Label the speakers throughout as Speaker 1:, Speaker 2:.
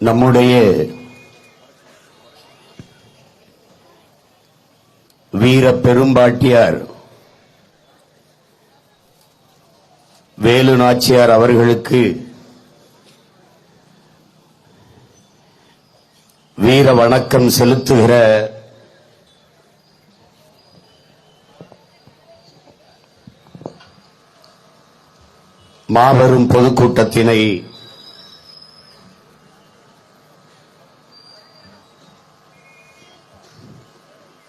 Speaker 1: நம்முடைய வீர பெரும்பாட்டியார் வேலு நாச்சியார் அவர்களுக்கு வீர வணக்கம் செலுத்துகிற மாபெரும் பொதுக்கூட்டத்தினை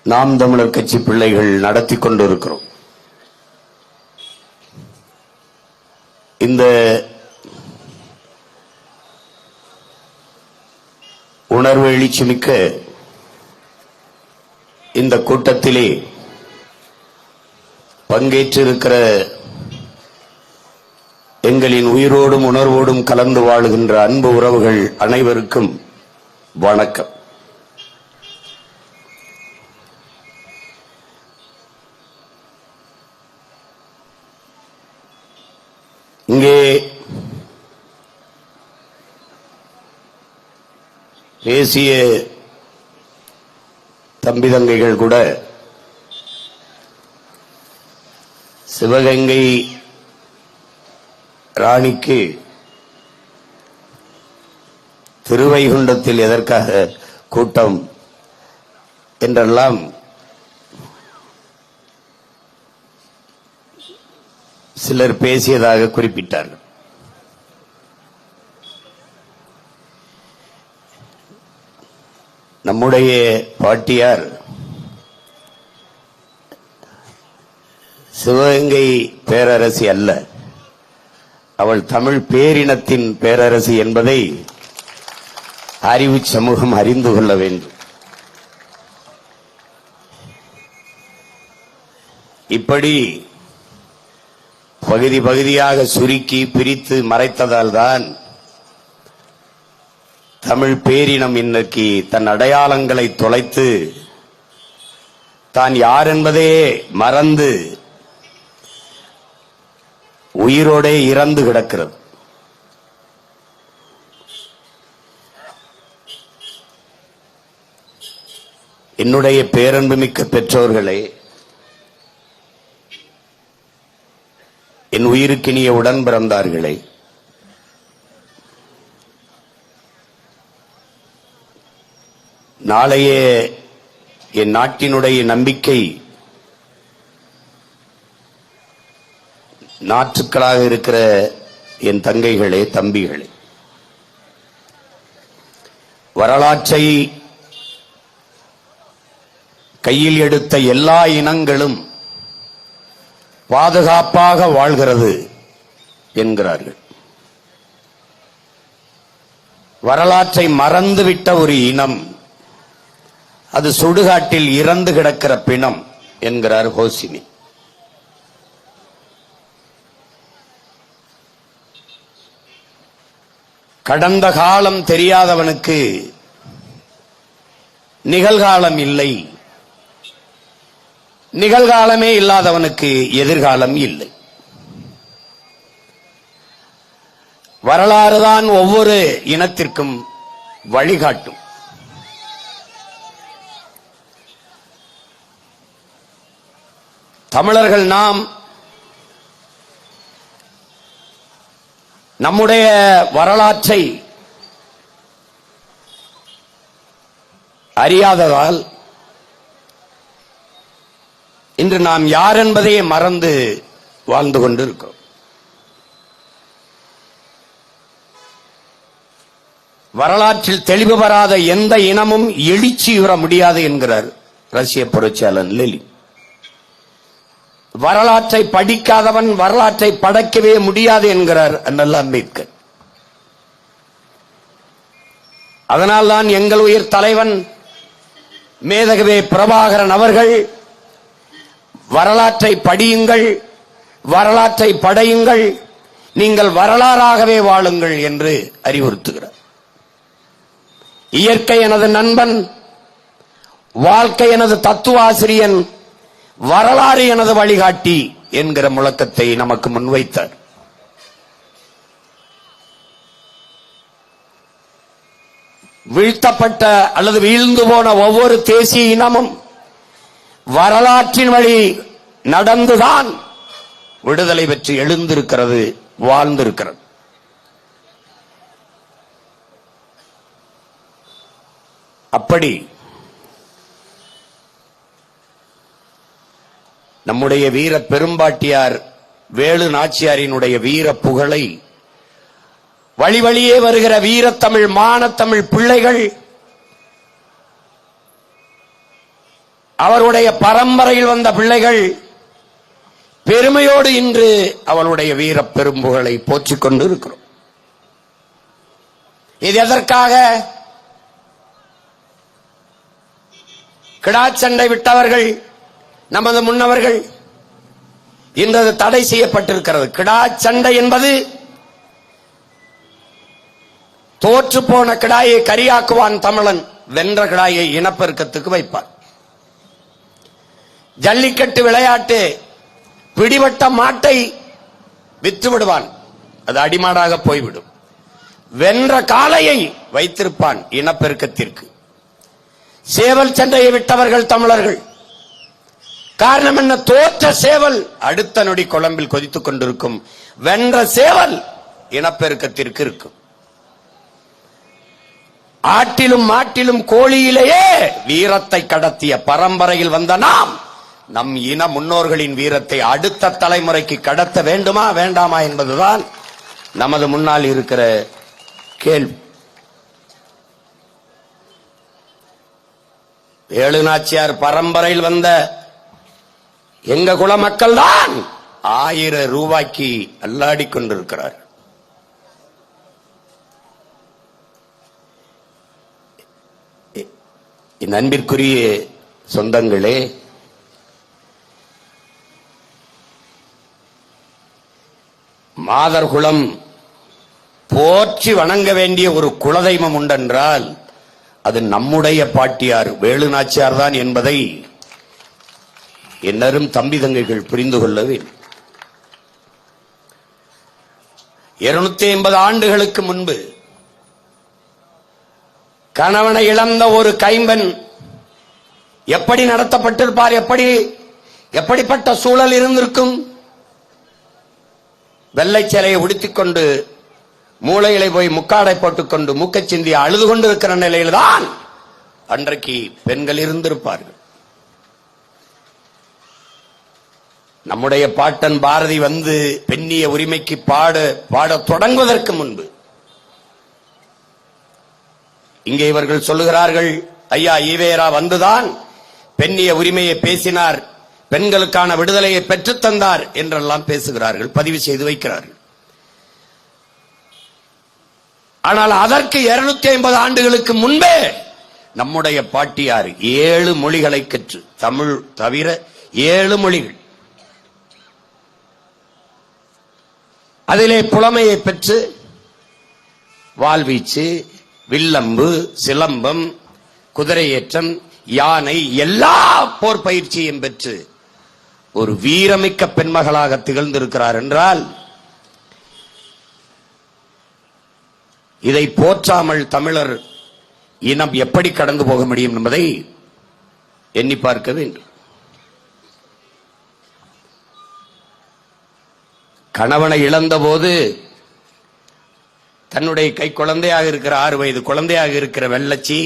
Speaker 1: நாம் தமிழர் கட்சி பிள்ளைகள் நடத்தி கொண்டிருக்கிறோம். இந்த உணர்வு எழுச்சி மிக்க இந்த கூட்டத்திலே பங்கேற்றிருக்கிற எங்களின் உயிரோடும் உணர்வோடும் கலந்து வாழுகின்ற அன்பு உறவுகள் அனைவருக்கும் வணக்கம். இங்கே பேசிய தம்பி தங்கைகள் கூட சிவகங்கை ராணிக்கு திருவைகுண்டத்தில் எதற்காக கூட்டம் என்றெல்லாம் சிலர் பேசியதாக குறிப்பிட்டார்கள். நம்முடைய பாட்டியார் சிவகங்கை பேரரசி அல்ல, அவள் தமிழ் பேரினத்தின் பேரரசி என்பதை அறிவு சமூகம் அறிந்து கொள்ள வேண்டும். இப்படி பகுதி பகுதியாக சுருக்கி பிரித்து மறைத்ததால் தான் தமிழ் பேரினம் இன்னைக்கு தன் அடையாளங்களை தொலைத்து தான் யார் என்பதே மறந்து உயிரோடே இறந்து கிடக்கிறது. என்னுடைய பேரன்புமிக்க பெற்றோர்களே, என் உயிருக்கினிய உடன் பிறந்தார்களே, நாளைய என் நாட்டினுடைய நம்பிக்கை நாற்றுக்களாக இருக்கிற என் தங்கைகளே, தம்பிகளே, வரலாற்றை கையில் எடுத்த எல்லா இனங்களும் பாதுகாப்பாக வாழ்கிறது என்கிறார்கள். வரலாற்றை மறந்துவிட்ட ஒரு இனம் அது சுடுகாட்டில் இறந்து கிடக்கிற பிணம் என்கிறார் ஹோசினி. கடந்த காலம் தெரியாதவனுக்கு நிகழ்காலம் இல்லை, நிகழ்காலமே இல்லாதவனுக்கு எதிர்காலம் இல்லை. வரலாறுதான் ஒவ்வொரு இனத்திற்கும் வழிகாட்டும். தமிழர்கள் நாம் நம்முடைய வரலாற்றை அறியாததால் இன்று நாம் யார் என்பதையே மறந்து வாழ்ந்து கொண்டிருக்கிறோம். வரலாற்றில் தெளிவு பெறாத எந்த இனமும் எழுச்சியுற முடியாது என்கிறார் ரஷ்ய புரட்சியாளர் லெனின். வரலாற்றை படிக்காதவன் வரலாற்றை படைக்கவே முடியாது என்கிறார் அண்ணல் அம்பேத்கர். அதனால்தான் எங்கள் உயிர் தலைவன் மேதகவே பிரபாகரன் அவர்கள் வரலாற்றை படியுங்கள், வரலாற்றை படையுங்கள், நீங்கள் வரலாறாகவே வாழுங்கள் என்று அறிவுறுத்துகிறார். இயற்கை எனது நண்பன், வாழ்க்கை எனது தத்துவ ஆசிரியன், வரலாறு எனது வழிகாட்டி என்கிற முழக்கத்தை நமக்கு முன்வைத்தார். வீழ்த்தப்பட்ட அல்லது வீழ்ந்து போன ஒவ்வொரு தேசிய இனமும் வரலாற்றின் வழி நடந்துதான் விடுதலை பெற்று எழுந்திருக்கிறது, வாழ்ந்திருக்கிறது. அப்படி நம்முடைய வீர பெரும்பாட்டியார் வேலு நாச்சியாரினுடைய வீர புகழை வழி வழியே வருகிற வீரத்தமிழ் மானத்தமிழ் பிள்ளைகள் அவருடைய பரம்பரையில் வந்த பிள்ளைகள் பெருமையோடு இன்று அவளுடைய வீர பெரும்புகளை போற்றிக் கொண்டு இருக்கிறோம். இது எதற்காக? கிடாச்சண்டை விட்டவர்கள் நமது முன்னவர்கள் இன்று தடை செய்யப்பட்டிருக்கிறது. கிடாச்சண்டை என்பது தோற்று போன கிடாயை கரியாக்குவான் தமிழன், வென்ற கிடாயை இனப்பெருக்கத்துக்கு வைப்பான். ஜல்லிக்கட்டு விளையாட்டு பிடிபட்ட மாட்டை விற்று விடுவான், அது அடிமாடாக போய்விடும். வென்ற காளையை வைத்திருப்பான் இனப்பெருக்கத்திற்கு. சேவல் சண்டையை விட்டவர்கள் தமிழர்கள். காரணம் என்ன? தோற்ற சேவல் அடுத்த நொடி குழம்பில் கொதித்துக் கொண்டிருக்கும், வென்ற சேவல் இனப்பெருக்கத்திற்கு இருக்கும். ஆட்டிலும் மாட்டிலும் கோழியிலேயே வீரத்தை கடத்திய பரம்பரையில் வந்த நாம் நம் இன முன்னோர்களின் வீரத்தை அடுத்த தலைமுறைக்கு கடத்த வேண்டுமா வேண்டாமா என்பதுதான் நமது முன்னால் இருக்கிற கேள்வி. வேலு நாச்சியார் பரம்பரையில் வந்த எங்க குல மக்கள் தான் 1000 ரூபாய்க்கு அல்லாடி கொண்டிருக்கிறார். என் அன்பிற்குரிய சொந்தங்களே, மாதர்குலம் போற்றி வணங்க வேண்டிய ஒரு குலதெய்வம் உண்டென்றால் அது நம்முடைய பாட்டியார் வேலு நாச்சியார் தான் என்பதை என்னரும் தம்பி தங்கைகள் புரிந்து கொள்ள வேண்டும். 250 ஆண்டுகளுக்கு முன்பு கணவனை இழந்த ஒரு கைம்பெண் எப்படி நடத்தப்பட்டிருப்பார்? எப்படிப்பட்ட சூழல் இருந்திருக்கும்? வெள்ளை சேலையை உடுத்திக் கொண்டு மூளையிலே போய் முக்காடை போட்டுக்கொண்டு மூக்கச் சிந்தி அழுது கொண்டு இருக்கிற நிலையில்தான் அன்றைக்கு பெண்கள் இருந்திருப்பார்கள். நம்முடைய பாட்டன் பாரதி வந்து பெண்ணிய உரிமைக்கு பாட தொடங்குவதற்கு முன்பு இங்கே இவர்கள் சொல்லுகிறார்கள், ஐயா ஈவேரா வந்துதான் பெண்ணிய உரிமையை பேசினார், பெண்களுக்கான விடுதலையை பெற்றுத் தந்தார் என்றெல்லாம் பேசுகிறார்கள், பதிவு செய்து வைக்கிறார்கள். ஆனால் அதற்கு 250 ஆண்டுகளுக்கு முன்பே நம்முடைய பாட்டியார் 7 மொழிகளை கற்று, தமிழ் தவிர 7 மொழிகள், அதிலே புலமையை பெற்று வாள்வீச்சு, வில்லம்பு, சிலம்பம், குதிரையேற்றம், யானை எல்லா போர் பயிற்சியும் பெற்று ஒரு வீரமிக்க பெண்மகளாக திகழ்ந்திருக்கிறார் என்றால் இதை போற்றாமல் தமிழர் இனம் எப்படி கடந்து போக முடியும் என்பதை எண்ணி பார்க்க வேண்டும். கணவனை இழந்த போது தன்னுடைய கை குழந்தையாக இருக்கிற 6 வயது குழந்தையாக இருக்கிற வெள்ளச்சி,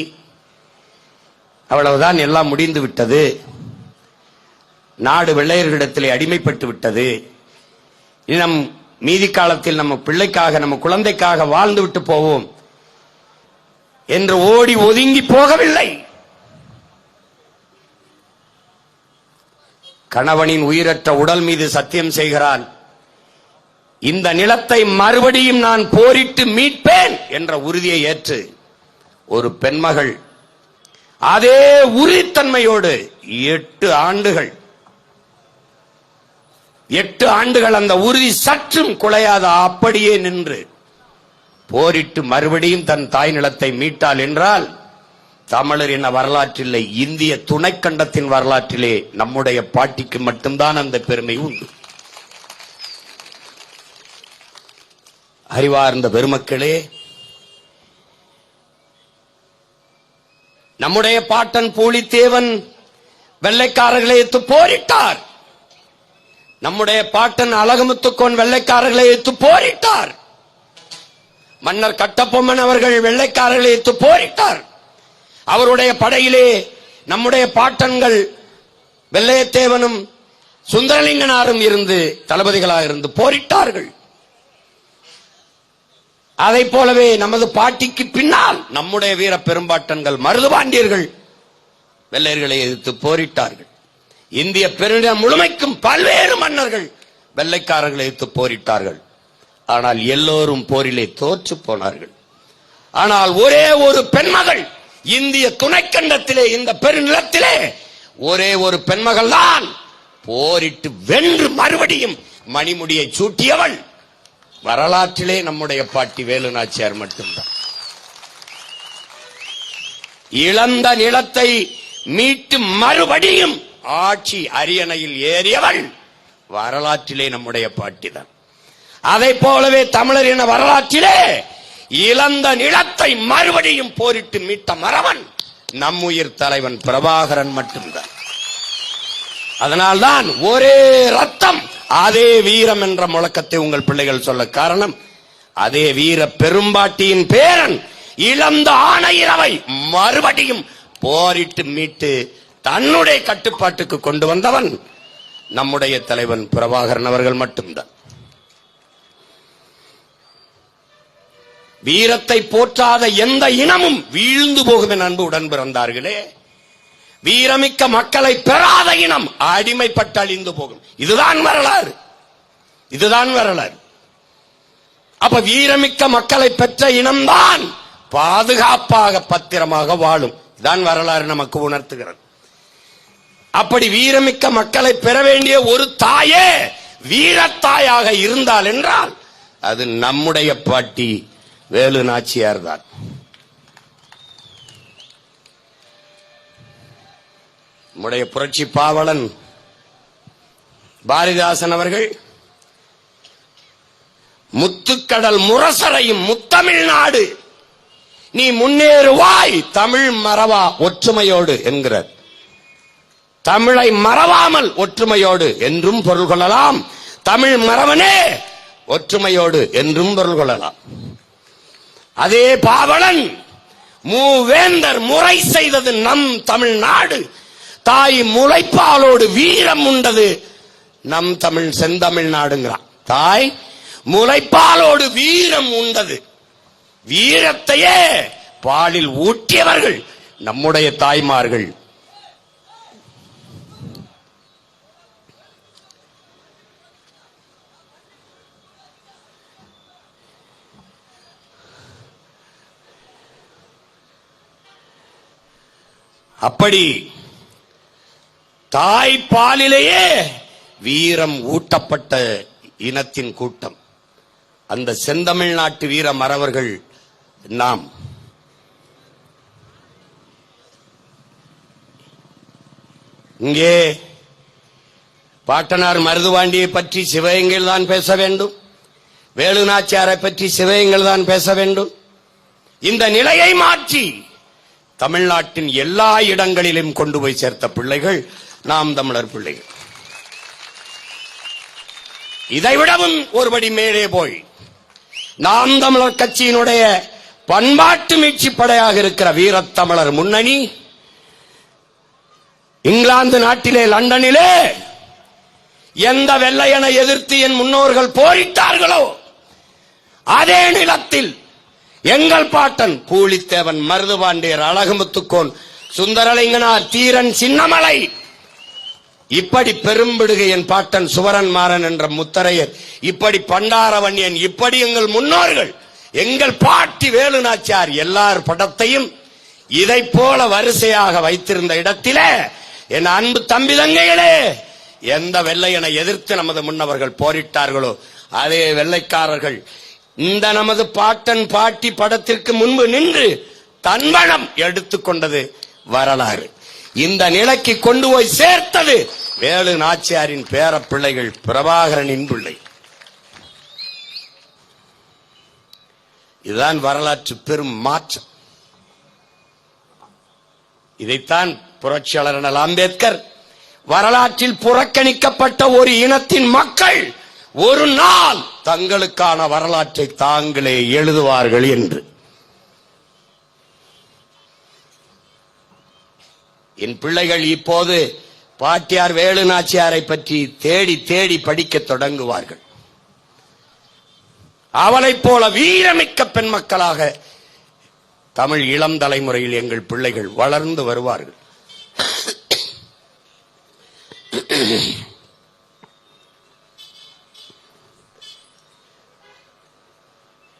Speaker 1: அவ்வளவுதான், எல்லாம் முடிந்து விட்டது, நாடு வெள்ளையர்களிடத்திலே அடிமைப்பட்டு விட்டது, நம் மீதி காலத்தில் நம்ம பிள்ளைக்காக நம்ம குழந்தைக்காக வாழ்ந்து விட்டு போவோம் என்று ஓடி ஒதுங்கி போகவில்லை. கணவனின் உயிரற்ற உடல் மீது சத்தியம் செய்கிறான், இந்த நிலத்தை மறுபடியும் நான் போரிட்டு மீட்பேன் என்ற உறுதியை ஏற்று ஒரு பெண்மகள் அதே உறுதித்தன்மையோடு 8 ஆண்டுகள் அந்த உறுதி சற்றும் குலையாத அப்படியே நின்று போரிட்டு மறுபடியும் தன் தாய் நிலத்தை மீட்டாள் என்றால் தமிழர் என வரலாற்றிலே, இந்திய துணைக்கண்டத்தின் வரலாற்றிலே நம்முடைய பாட்டிக்கு மட்டும்தான் அந்த பெருமை உண்டு. அறிவார்ந்த பெருமக்களே, நம்முடைய பாட்டன் பூலித்தேவன் வெள்ளைக்காரர்களை எதிர்த்து போரிட்டார். நம்முடைய பாட்டன் அழகுமுத்துக்கோன் வெள்ளைக்காரர்களை எதிர்த்து போரிட்டார். மன்னர் கட்டபொம்மன் அவர்கள் வெள்ளைக்காரர்களை எதிர்த்து போரிட்டார். அவருடைய படையிலே நம்முடைய பாட்டன்கள் வெள்ளையத்தேவனும் சுந்தரலிங்கனாரும் இருந்து தளபதிகளாக இருந்து போரிட்டார்கள். அதை போலவே நமது பாட்டிக்கு பின்னால் நம்முடைய வீர பெரும்பாட்டன்கள் மருதுபாண்டியர்கள் வெள்ளையர்களை எதிர்த்து போரிட்டார்கள். இந்திய பெருநிலம் முழுமைக்கும் பல்வேறு மன்னர்கள் வெள்ளைக்காரர்களை எதிர்த்து போரிட்டார்கள். ஆனால் எல்லோரும் போரிலே தோற்று போனார்கள். ஆனால் ஒரே ஒரு பெண்மகள் இந்திய துணைக்கண்டத்திலே, இந்த பெருநிலத்திலே ஒரே ஒரு பெண்மகள் தான் போரிட்டு வென்று மறுபடியும் மணிமுடியை சூட்டியவள் வரலாற்றிலே நம்முடைய பாட்டி வேலு நாச்சியார் மட்டும்தான். இழந்த நிலத்தை மீட்டு மறுபடியும் ஆட்சி அரியணையில் ஏறியவள் வரலாற்றிலே நம்முடைய பாட்டிதான். அதை போலவே தமிழர் என வரலாற்றிலே இழந்த நிலத்தை மறுபடியும் போரிட்டு மீட்ட மறவன் நம்முயிர் தலைவன் பிரபாகரன் மட்டும்தான். அதனால்தான் ஒரே ரத்தம் அதே வீரம் என்ற முழக்கத்தை உங்கள் பிள்ளைகள் சொல்ல காரணம், அதே வீர பெரும்பாட்டியின் பேரன் இழந்த ஆணையிரவை மறுபடியும் போரிட்டு மீட்டு தன்னுடைய கட்டுப்பாட்டுக்கு கொண்டு வந்தவன் நம்முடைய தலைவன் பிரபாகரன் அவர்கள் மட்டும்தான். வீரத்தை போற்றாத எந்த இனமும் வீழ்ந்து போகும் என அன்பு உடன் பிறந்தார்களே, வீரமிக்க மக்களை பெறாத இனம் அடிமைப்பட்டு அழிந்து போகும். இதுதான் வரலாறு, இதுதான் வரலாறு. அப்ப வீரமிக்க மக்களை பெற்ற இனம்தான் பாதுகாப்பாக பத்திரமாக வாழும். இதான் வரலாறு நமக்கு உணர்த்துகிறது. அப்படி வீரமிக்க மக்களை பெற வேண்டிய ஒரு தாயே வீரத்தாயாக இருந்தால் என்றால் அது நம்முடைய பாட்டி வேலு நாச்சியார் தான். நம்முடைய புரட்சி பாவலன் பாரதிதாசன் அவர்கள் முத்துக்கடல் முரசறையும் முத்தமிழ்நாடு நீ முன்னேறுவாய் தமிழ் மறவா ஒற்றுமையோடு என்கிறார். தமிழை மறவாமல் ஒற்றுமையோடு என்றும் பொருள் கொள்ளலாம். தமிழ் மறவனே ஒற்றுமையோடு என்றும் பொருள் கொள்ளலாம். அதே பாவலன் மூவேந்தர் முறை செய்தது நம் தமிழ்நாடு, தாய் முளைப்பாலோடு வீரம் உண்டது நம் தமிழ் செந்தமிழ்நாடுங்கிறான். தாய் முளைப்பாலோடு வீரம் உண்டது, வீரத்தையே பாலில் ஊட்டியவர்கள் நம்முடைய தாய்மார்கள். அப்படி தாய்ப்பாலிலேயே வீரம் ஊட்டப்பட்ட இனத்தின் கூட்டம் அந்த செந்தமிழ்நாட்டு வீர மறவர்கள் நாம். இங்கே பாட்டனார் மருதுபாண்டியை பற்றி சிவகங்கையில் தான் பேச வேண்டும், வேலு நாச்சியாரை பற்றி சிவகங்கையில் தான் பேச வேண்டும். இந்த நிலையை மாற்றி தமிழ்நாட்டின் எல்லா இடங்களிலும் கொண்டு போய் சேர்த்த பிள்ளைகள் நாம் தமிழர் பிள்ளைகள். இதைவிடவும் ஒருபடி மேலே போய் நாம் தமிழர் கட்சியினுடைய பண்பாட்டு மீட்சி படையாக இருக்கிற வீரத்தமிழர் முன்னணி இங்கிலாந்து நாட்டிலே லண்டனிலே எந்த வெள்ளையனை எதிர்த்து என் முன்னோர்கள் போரிட்டார்களோ அதே நிலத்தில் எங்கள் பாட்டன் பூலித்தேவன், மருதுபாண்டியர், அழகுமுத்துக்கோன், சுந்தரலிங்கனார், தீரன், சின்னமலை, இப்படி பெரும்பிடுகை என் பாட்டன் சுவரன் மாறன் என்ற முத்தரையர், இப்படி பண்டாரவண்யன், இப்படி எங்கள் முன்னோர்கள், எங்கள் பாட்டி வேலு நாச்சியார் எல்லார் படத்தையும் இதை போல வரிசையாக வைத்திருந்த இடத்திலே என் அன்பு தம்பி தங்கைகளே, எந்த வெள்ளையனை எதிர்த்து நமது முன்னவர்கள் போரிட்டார்களோ அதே வெள்ளைக்காரர்கள் இந்த நமது பாட்டன் பாட்டி படத்திற்கு முன்பு நின்று தன்வனம் எடுத்துக்கொண்டது வரலாறு. இந்த நிலைக்கு கொண்டு போய் சேர்த்தது வேலு நாச்சியாரின் பேர பிள்ளைகள், பிரபாகரனின் பிள்ளை. இதுதான் வரலாற்று பெரும் மாற்றம். இதைத்தான் புரட்சியாளர் அண்ணல் அம்பேத்கர் வரலாற்றில் புறக்கணிக்கப்பட்ட ஒரு இனத்தின் மக்கள் ஒரு நாள் தங்களுக்கான வரலாற்றை தாங்களே எழுதுவார்கள் என்று. என் பிள்ளைகள் இப்போது பாட்டியார் வேலு நாச்சியாரை பற்றி தேடி தேடி படிக்க தொடங்குவார்கள். அவளைப் போல வீரமிக்க பெண் மக்களாக தமிழ் இளம் தலைமுறையில் எங்கள் பிள்ளைகள் வளர்ந்து வருவார்கள்.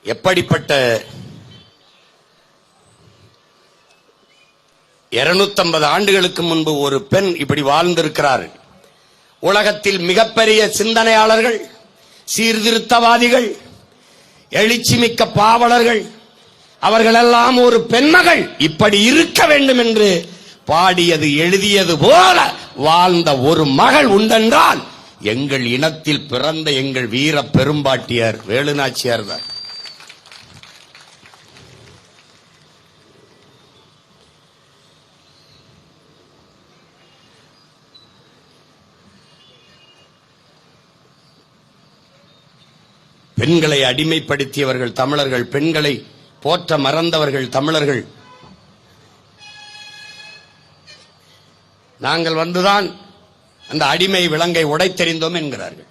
Speaker 1: எப்படிப்பட்ட 250 ஆண்டுகளுக்கு முன்பு ஒரு பெண் இப்படி வாழ்ந்திருக்கிறார். உலகத்தில் மிகப்பெரிய சிந்தனையாளர்கள், சீர்திருத்தவாதிகள், எழுச்சிமிக்க பாவலர்கள், அவர்களெல்லாம் ஒரு பெண்மகள் இப்படி இருக்க வேண்டும் என்று பாடியது எழுதியது போல வாழ்ந்த ஒரு மகள் உண்டென்றால் எங்கள் இனத்தில் பிறந்த எங்கள் வீர பெரும்பாட்டியார் வேலுநாச்சியார் தான். பெண்களை அடிமைப்படுத்தியவர்கள் தமிழர்கள், பெண்களை போற்ற மறந்தவர்கள் தமிழர்கள். நாங்கள் வந்துதான் அந்த அடிமை விலங்கை உடைத்தெறிந்தோம் என்கிறார்கள்.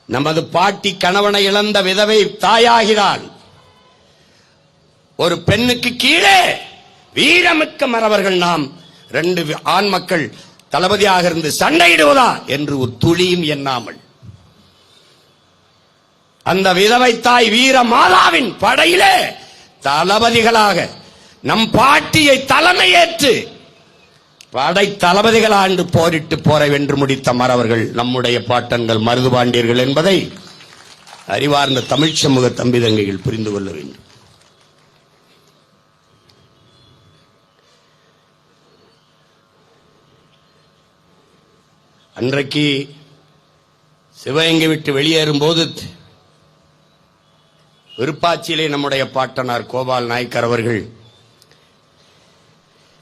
Speaker 1: நமது பாட்டி கணவனை இழந்த விதவை தாயாகிறாள். ஒரு பெண்ணுக்கு கீழே வீரமிக்க மறவர்கள் நாம் 2 ஆண் மக்கள் தளபதியாக இருந்து சண்டையிடுவதா என்று ஒரு துளியும் எண்ணாமல் அந்த விதவை தாய் வீர மாதாவின் படையிலே தளபதிகளாக நம் பாட்டியை தலைமையேற்று படை தளபதிகளாண்டு போரிட்டு போரை வென்று முடித்த மறவர்கள் நம்முடைய பாட்டன்கள் மருதுபாண்டியர்கள் என்பதை அறிவார்ந்த தமிழ் சமூக தம்பி தங்கைகள் புரிந்து கொள்ள வேண்டும். அன்றைக்கு சிவகங்கை விட்டு வெளியேறும் போது விருப்பாட்சியிலே நம்முடைய பாட்டனார் கோபால் நாயக்கர் அவர்கள்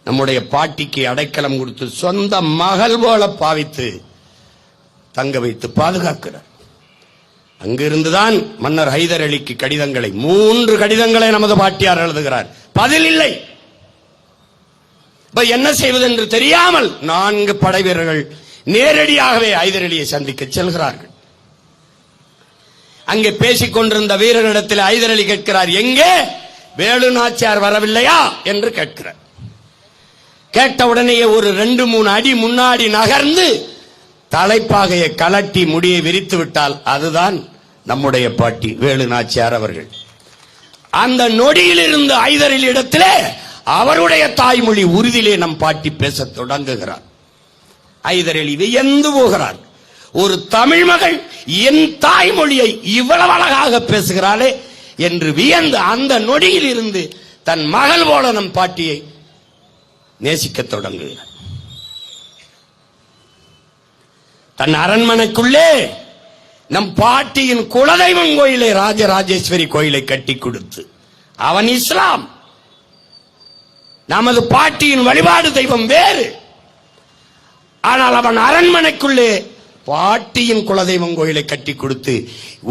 Speaker 1: நம்முடைய பாட்டிக்கு அடைக்கலம் கொடுத்து சொந்த மகள் போல பாவித்து தங்க வைத்து பாதுகாக்கிறார். அங்கிருந்துதான் மன்னர் ஹைதர் அலிக்கு கடிதங்களை 3 கடிதங்களை நமது பாட்டியார் எழுதுகிறார். பதில் இல்லை. என்ன செய்வது என்று தெரியாமல் 4 படை வீரர்கள் நேரடியாகவே ஹைதர் அலியை சந்திக்க செல்கிறார்கள். அங்கே பேசிக் கொண்டிருந்த வீரரிடத்தில் ஹைதர் அலி கேட்கிறார், எங்கே வேலு நாச்சியார் வரவில்லையா என்று கேட்கிறார். கேட்ட உடனேயே ஒரு 2-3 அடி முன்னாடி நகர்ந்து தலைப்பாகையை கலட்டி முடியை விரித்து விட்டால் அதுதான் நம்முடைய பாட்டி வேலு நாச்சியார் அவர்கள். அந்த நொடியில் இருந்து ஹைதர் அலி இடத்திலே அவருடைய தாய்மொழி உறுதியிலே நம் பாட்டி பேச தொடங்குகிறார். ஹைதர் அலி வியந்து போகிறார். ஒரு தமிழ் மகள் என் தாய்மொழியை இவ்வளவு அழகாக பேசுகிறாளே என்று வியந்து அந்த நொடியில் இருந்து தன் மகள் போல நம் பாட்டியை நேசிக்க தொடங்குகிறார். தன் அரண்மனைக்குள்ளே நம் பாட்டியின் குலதெய்வம் கோயிலை ராஜராஜேஸ்வரி கோயிலை கட்டி கொடுத்து, அவன் இஸ்லாம், நமது பாட்டியின் வழிபாடு தெய்வம் வேறு. ஆனால் அவன் அரண்மனைக்குள்ளே பாட்டியின் குலதெய்வம் கோயிலை கட்டி கொடுத்து,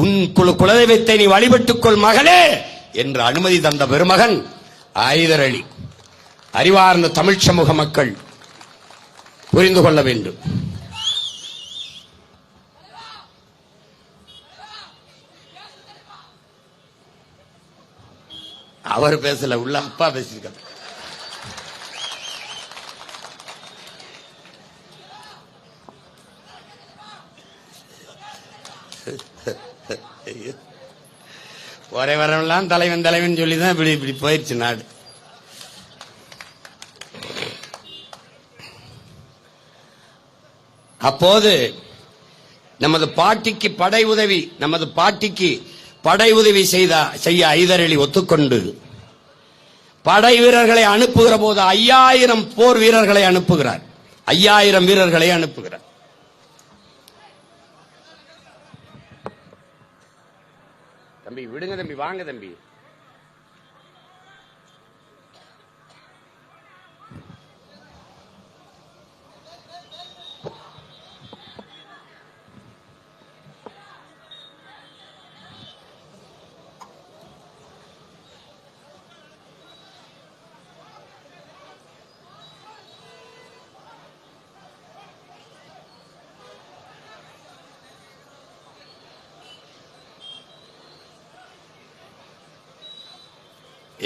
Speaker 1: உன் குலதெய்வத்தை நீ வழிபட்டுக்கொள் மகளே என்று அனுமதி தந்த பெருமகன் ஹைதர் அலி. அறிவார்ந்த தமிழ் சமூக மக்கள் புரிந்து கொள்ள வேண்டும். அவர் பேசல, உள்ள அப்பா பேசியிருக்கார். ஒரே வரவெல்லாம் தலைவன் தலைவன் சொல்லிதான் இப்படி இப்படி போயிடுச்சு நாடு. அப்போது நமது பாட்டிக்கு படை உதவி செய்ய ஹைதர் அலி ஒத்துக்கொண்டு படை வீரர்களை அனுப்புகிற போது 5000 போர் வீரர்களை அனுப்புகிறார். 5000 வீரர்களை அனுப்புகிறார். தம்பி விடுங்க தம்பி, வாங்க தம்பி.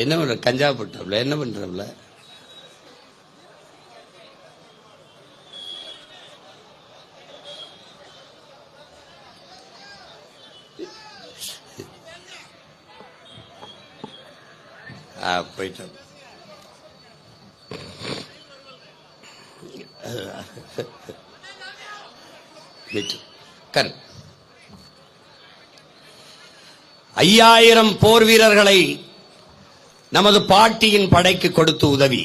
Speaker 1: என்ன பண்ற? கஞ்சா போட்டவள என்ன பண்றவள? போயிட்டோம். கண் 5000 போர் வீரர்களை நமது பாட்டியின் படைக்கு கொடுத்து உதவி,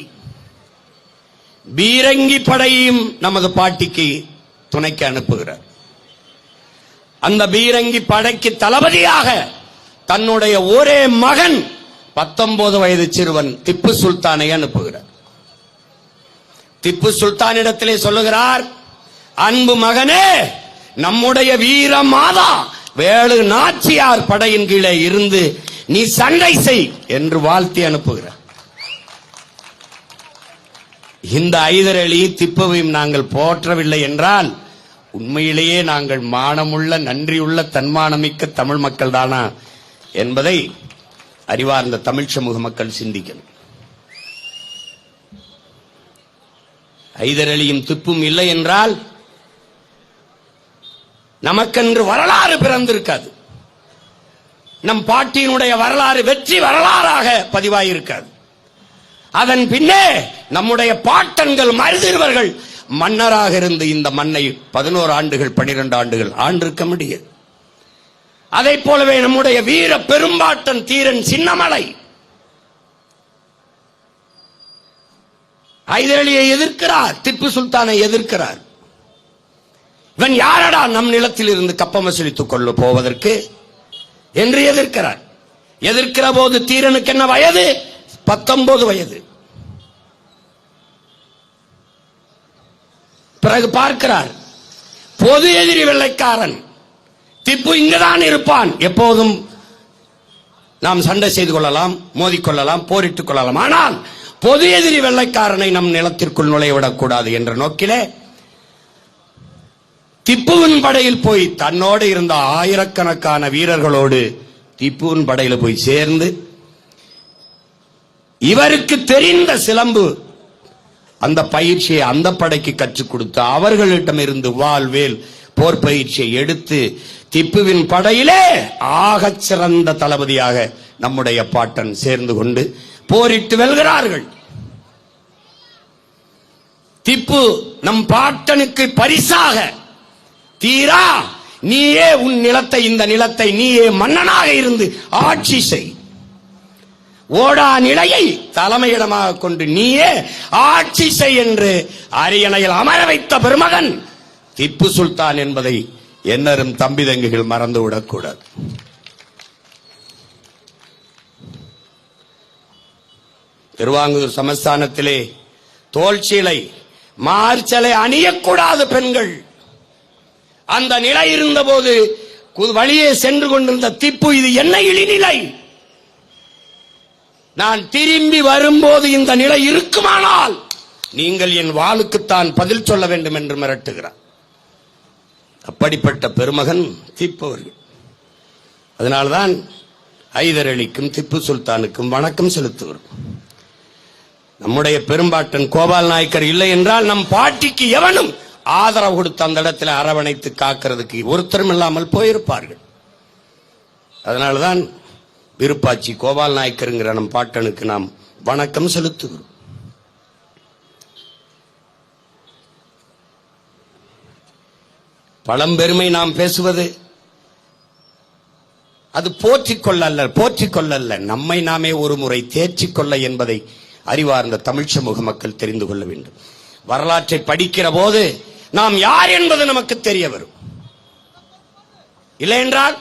Speaker 1: பீரங்கி படையையும் நமது பாட்டிக்கு துணைக்கு அனுப்புகிறார். அந்த பீரங்கி படைக்கு தளபதியாக தன்னுடைய ஒரே மகன் 19 வயது சிறுவன் திப்பு சுல்தானை அனுப்புகிறார். திப்பு சுல்தானிடத்திலே சொல்லுகிறார், அன்பு மகனே, நம்முடைய வீர மாதா வேலு நாச்சியார் படையின் கீழே இருந்து நீ சண்டை செய் என்று வாழ்த்தி அனுப்புகிறார். இந்த ஐதர் அலி திப்புவையும் நாங்கள் போற்றவில்லை என்றால் உண்மையிலேயே நாங்கள் மானமுள்ள நன்றியுள்ள தன்மானமிக்க தமிழ் மக்கள் தானா என்பதை அறிவார்ந்த தமிழ் சமூக மக்கள் சிந்திக்கணும். ஐதர் அலியும் திப்பும் இல்லை என்றால் நமக்கென்று வரலாறு பிறந்திருக்காது. நம் பாட்டியினுடைய வரலாறு வெற்றி வரலாறாக பதிவாயிருக்காது. அதன் பின்னே நம்முடைய பாட்டன்கள் மருதிருவர்கள் மன்னராக இருந்து இந்த மண்ணை 11 ஆண்டுகள் 12 ஆண்டுகள் ஆண்டிருக்க முடியாது. அதை போலவே நம்முடைய வீர பெரும்பாட்டன் தீரன் சின்னமலை ஐதர் அலியை எதிர்க்கிறார், திப்பு சுல்தானை எதிர்க்கிறார். இவன் யாரடா நம் நிலத்தில் இருந்து கப்பம் வசூலித்துக் கொள்ள போவதற்கு என்று எதிர்க்கிறார். எதிர்க்கிற போது தீரனுக்கு என்ன வயது? 19 வயது. பிறகு பார்க்கிறார், பொது எதிரி வெள்ளைக்காரன் திப்பு இங்குதான் இருப்பான், எப்போதும் நாம் சண்டை செய்து கொள்ளலாம், மோதிக்கொள்ளலாம், போரிட்டுக் கொள்ளலாம், ஆனால் பொது எதிரி வெள்ளைக்காரனை நம் நிலத்திற்குள் நுழையவிடக் கூடாது என்ற நோக்கிலே திப்புவின் படையில் போய் தன்னோடு இருந்த ஆயிரக்கணக்கான வீரர்களோடு திப்புவின் படையில் போய் சேர்ந்து இவருக்கு தெரிந்த சிலம்பு அந்த பயிற்சியை அந்த படைக்கு கற்றுக் கொடுத்து அவர்களிடமிருந்து வாள் வேல் போர் பயிற்சியை எடுத்து திப்புவின் படையிலே ஆகச் சிறந்த தளபதியாக நம்முடைய பாட்டன் சேர்ந்து கொண்டு போரிட்டு வெல்கிறார்கள். திப்பு நம் பாட்டனுக்கு பரிசாக, தீரா நீயே உன் நிலத்தை, இந்த நிலத்தை நீயே மன்னனாக இருந்து ஆட்சி செய், ஓடா நிலையை தலைமையிடமாக கொண்டு நீயே ஆட்சி செய் என்று அரியணையில் அமர வைத்த பெருமகன் திப்பு சுல்தான் என்பதை என்னரும் தம்பி தங்கிகள் மறந்துவிடக் கூடாது. திருவாங்கூர் சமஸ்தானத்திலே தோல்சீலை மார்ச்சலை அணியக்கூடாது பெண்கள். அந்த நிலை இருந்த போது வழியே சென்று கொண்டிருந்த திப்பு, இது என்ன இழிநிலை, நான் திரும்பி வரும்போது இந்த நிலை இருக்குமானால் நீங்கள் என் வாளுக்குத்தான் பதில் சொல்ல வேண்டும் என்று மிரட்டுகிறார். அப்படிப்பட்ட பெருமகன் திப்பு அவர்கள். அதனால்தான் ஐதர் அலிக்கும் திப்பு சுல்தானுக்கும் வணக்கம் செலுத்துகிறோம். நம்முடைய பெரும்பாட்டன் கோபால் நாயக்கர் இல்லை என்றால் நம் பாட்டிக்கு எவனும் ஆதரவு கொடுத்து அந்த இடத்துல அரவணைத்து காக்கிறதுக்கு ஒருத்தரும் இல்லாமல் போயிருப்பார்கள். அதனால்தான் விருப்பாச்சி கோபால் நாயக்கருங்கிற நம் பாட்டனுக்கு நாம் வணக்கம் செலுத்துகிறோம். பழம்பெருமை நாம் பேசுவது அது போற்றிக்கொள்ள, நம்மை நாமே ஒரு முறை தேர்ச்சிக்கொள்ள என்பதை அறிவார்ந்த தமிழ் சமூக மக்கள் தெரிந்து கொள்ள வேண்டும். வரலாற்றை படிக்கிற போது நாம் யார் என்பது நமக்கு தெரிய வரும். இல்லை என்றால்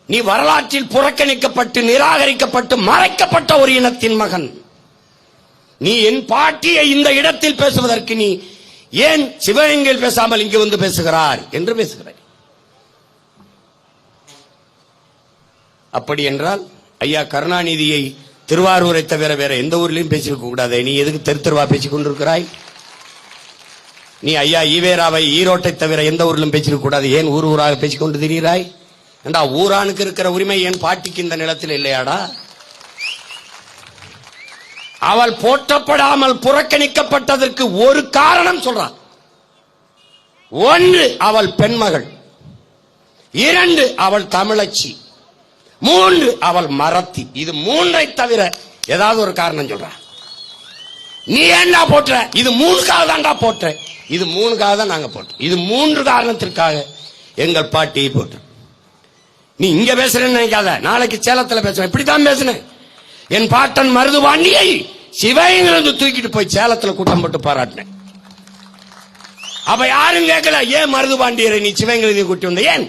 Speaker 1: நீ வரலாற்றில் புறக்கணிக்கப்பட்டு நிராகரிக்கப்பட்டு மறைக்கப்பட்ட ஒரு இனத்தின் மகன். நீ என் பாட்டியை இந்த இடத்தில் பேசுவதற்கு நீ ஏன் சிவகங்கையில் பேசாமல் இங்கு வந்து பேசுகிறார் என்று பேசுகிறார். அப்படி என்றால் ஐயா கருணாநிதியை திருவாரூரை தவிர வேற எந்த ஊர்லயும் பேசிருக்க கூடாது. நீ எதுக்கு தெருவா பேசிக் கொண்டிருக்கிறாய்? நீ ஐயா ஈவேராவை ஈரோட்டை தவிர எந்த ஊரிலும் பேசிருக்க கூடாது, ஏன் ஊர் ஊராக பேசிக்கொண்டு திரிகிறாய்? ஏண்டா ஊரானுக்கு இருக்கிற உரிமை என் பாட்டிக்கு இந்த நிலத்தில் இல்லையாடா? அவள் போற்றப்படாமல் புறக்கணிக்கப்பட்டதற்கு ஒரு காரணம் சொல்றான். ஒன்று, அவள் பெண்மகள். 2, அவள் தமிழச்சி. 3, அவள் மறத்தி. இது 3ஐ தவிர ஏதாவது ஒரு காரணம் சொல்றான். நீ ஏண்டா போற்ற? இது 3க்காக தான்டா போற்ற. இது 3க்காக தான் நாங்க போட்டோம். இது 3 காரணத்திற்காக எங்கள் பாட்டியை போட்டோம். நீ இங்க பேசுறேன்னு நினைக்காத, நாளைக்கு சேலத்தில் பேசுறேன். இப்படித்தான் பேசுனேன். என் பாட்டன் மருதுபாண்டியை சிவகங்கையிலிருந்து தூக்கிட்டு போய் சேலத்தில் கூட்டம் போட்டு பாராட்டினேன். அப்ப யாரும் கேட்கல, ஏன் மருதுபாண்டியரை நீ சிவகங்கையிலிருந்து கூட்டி வந்த? ஏன்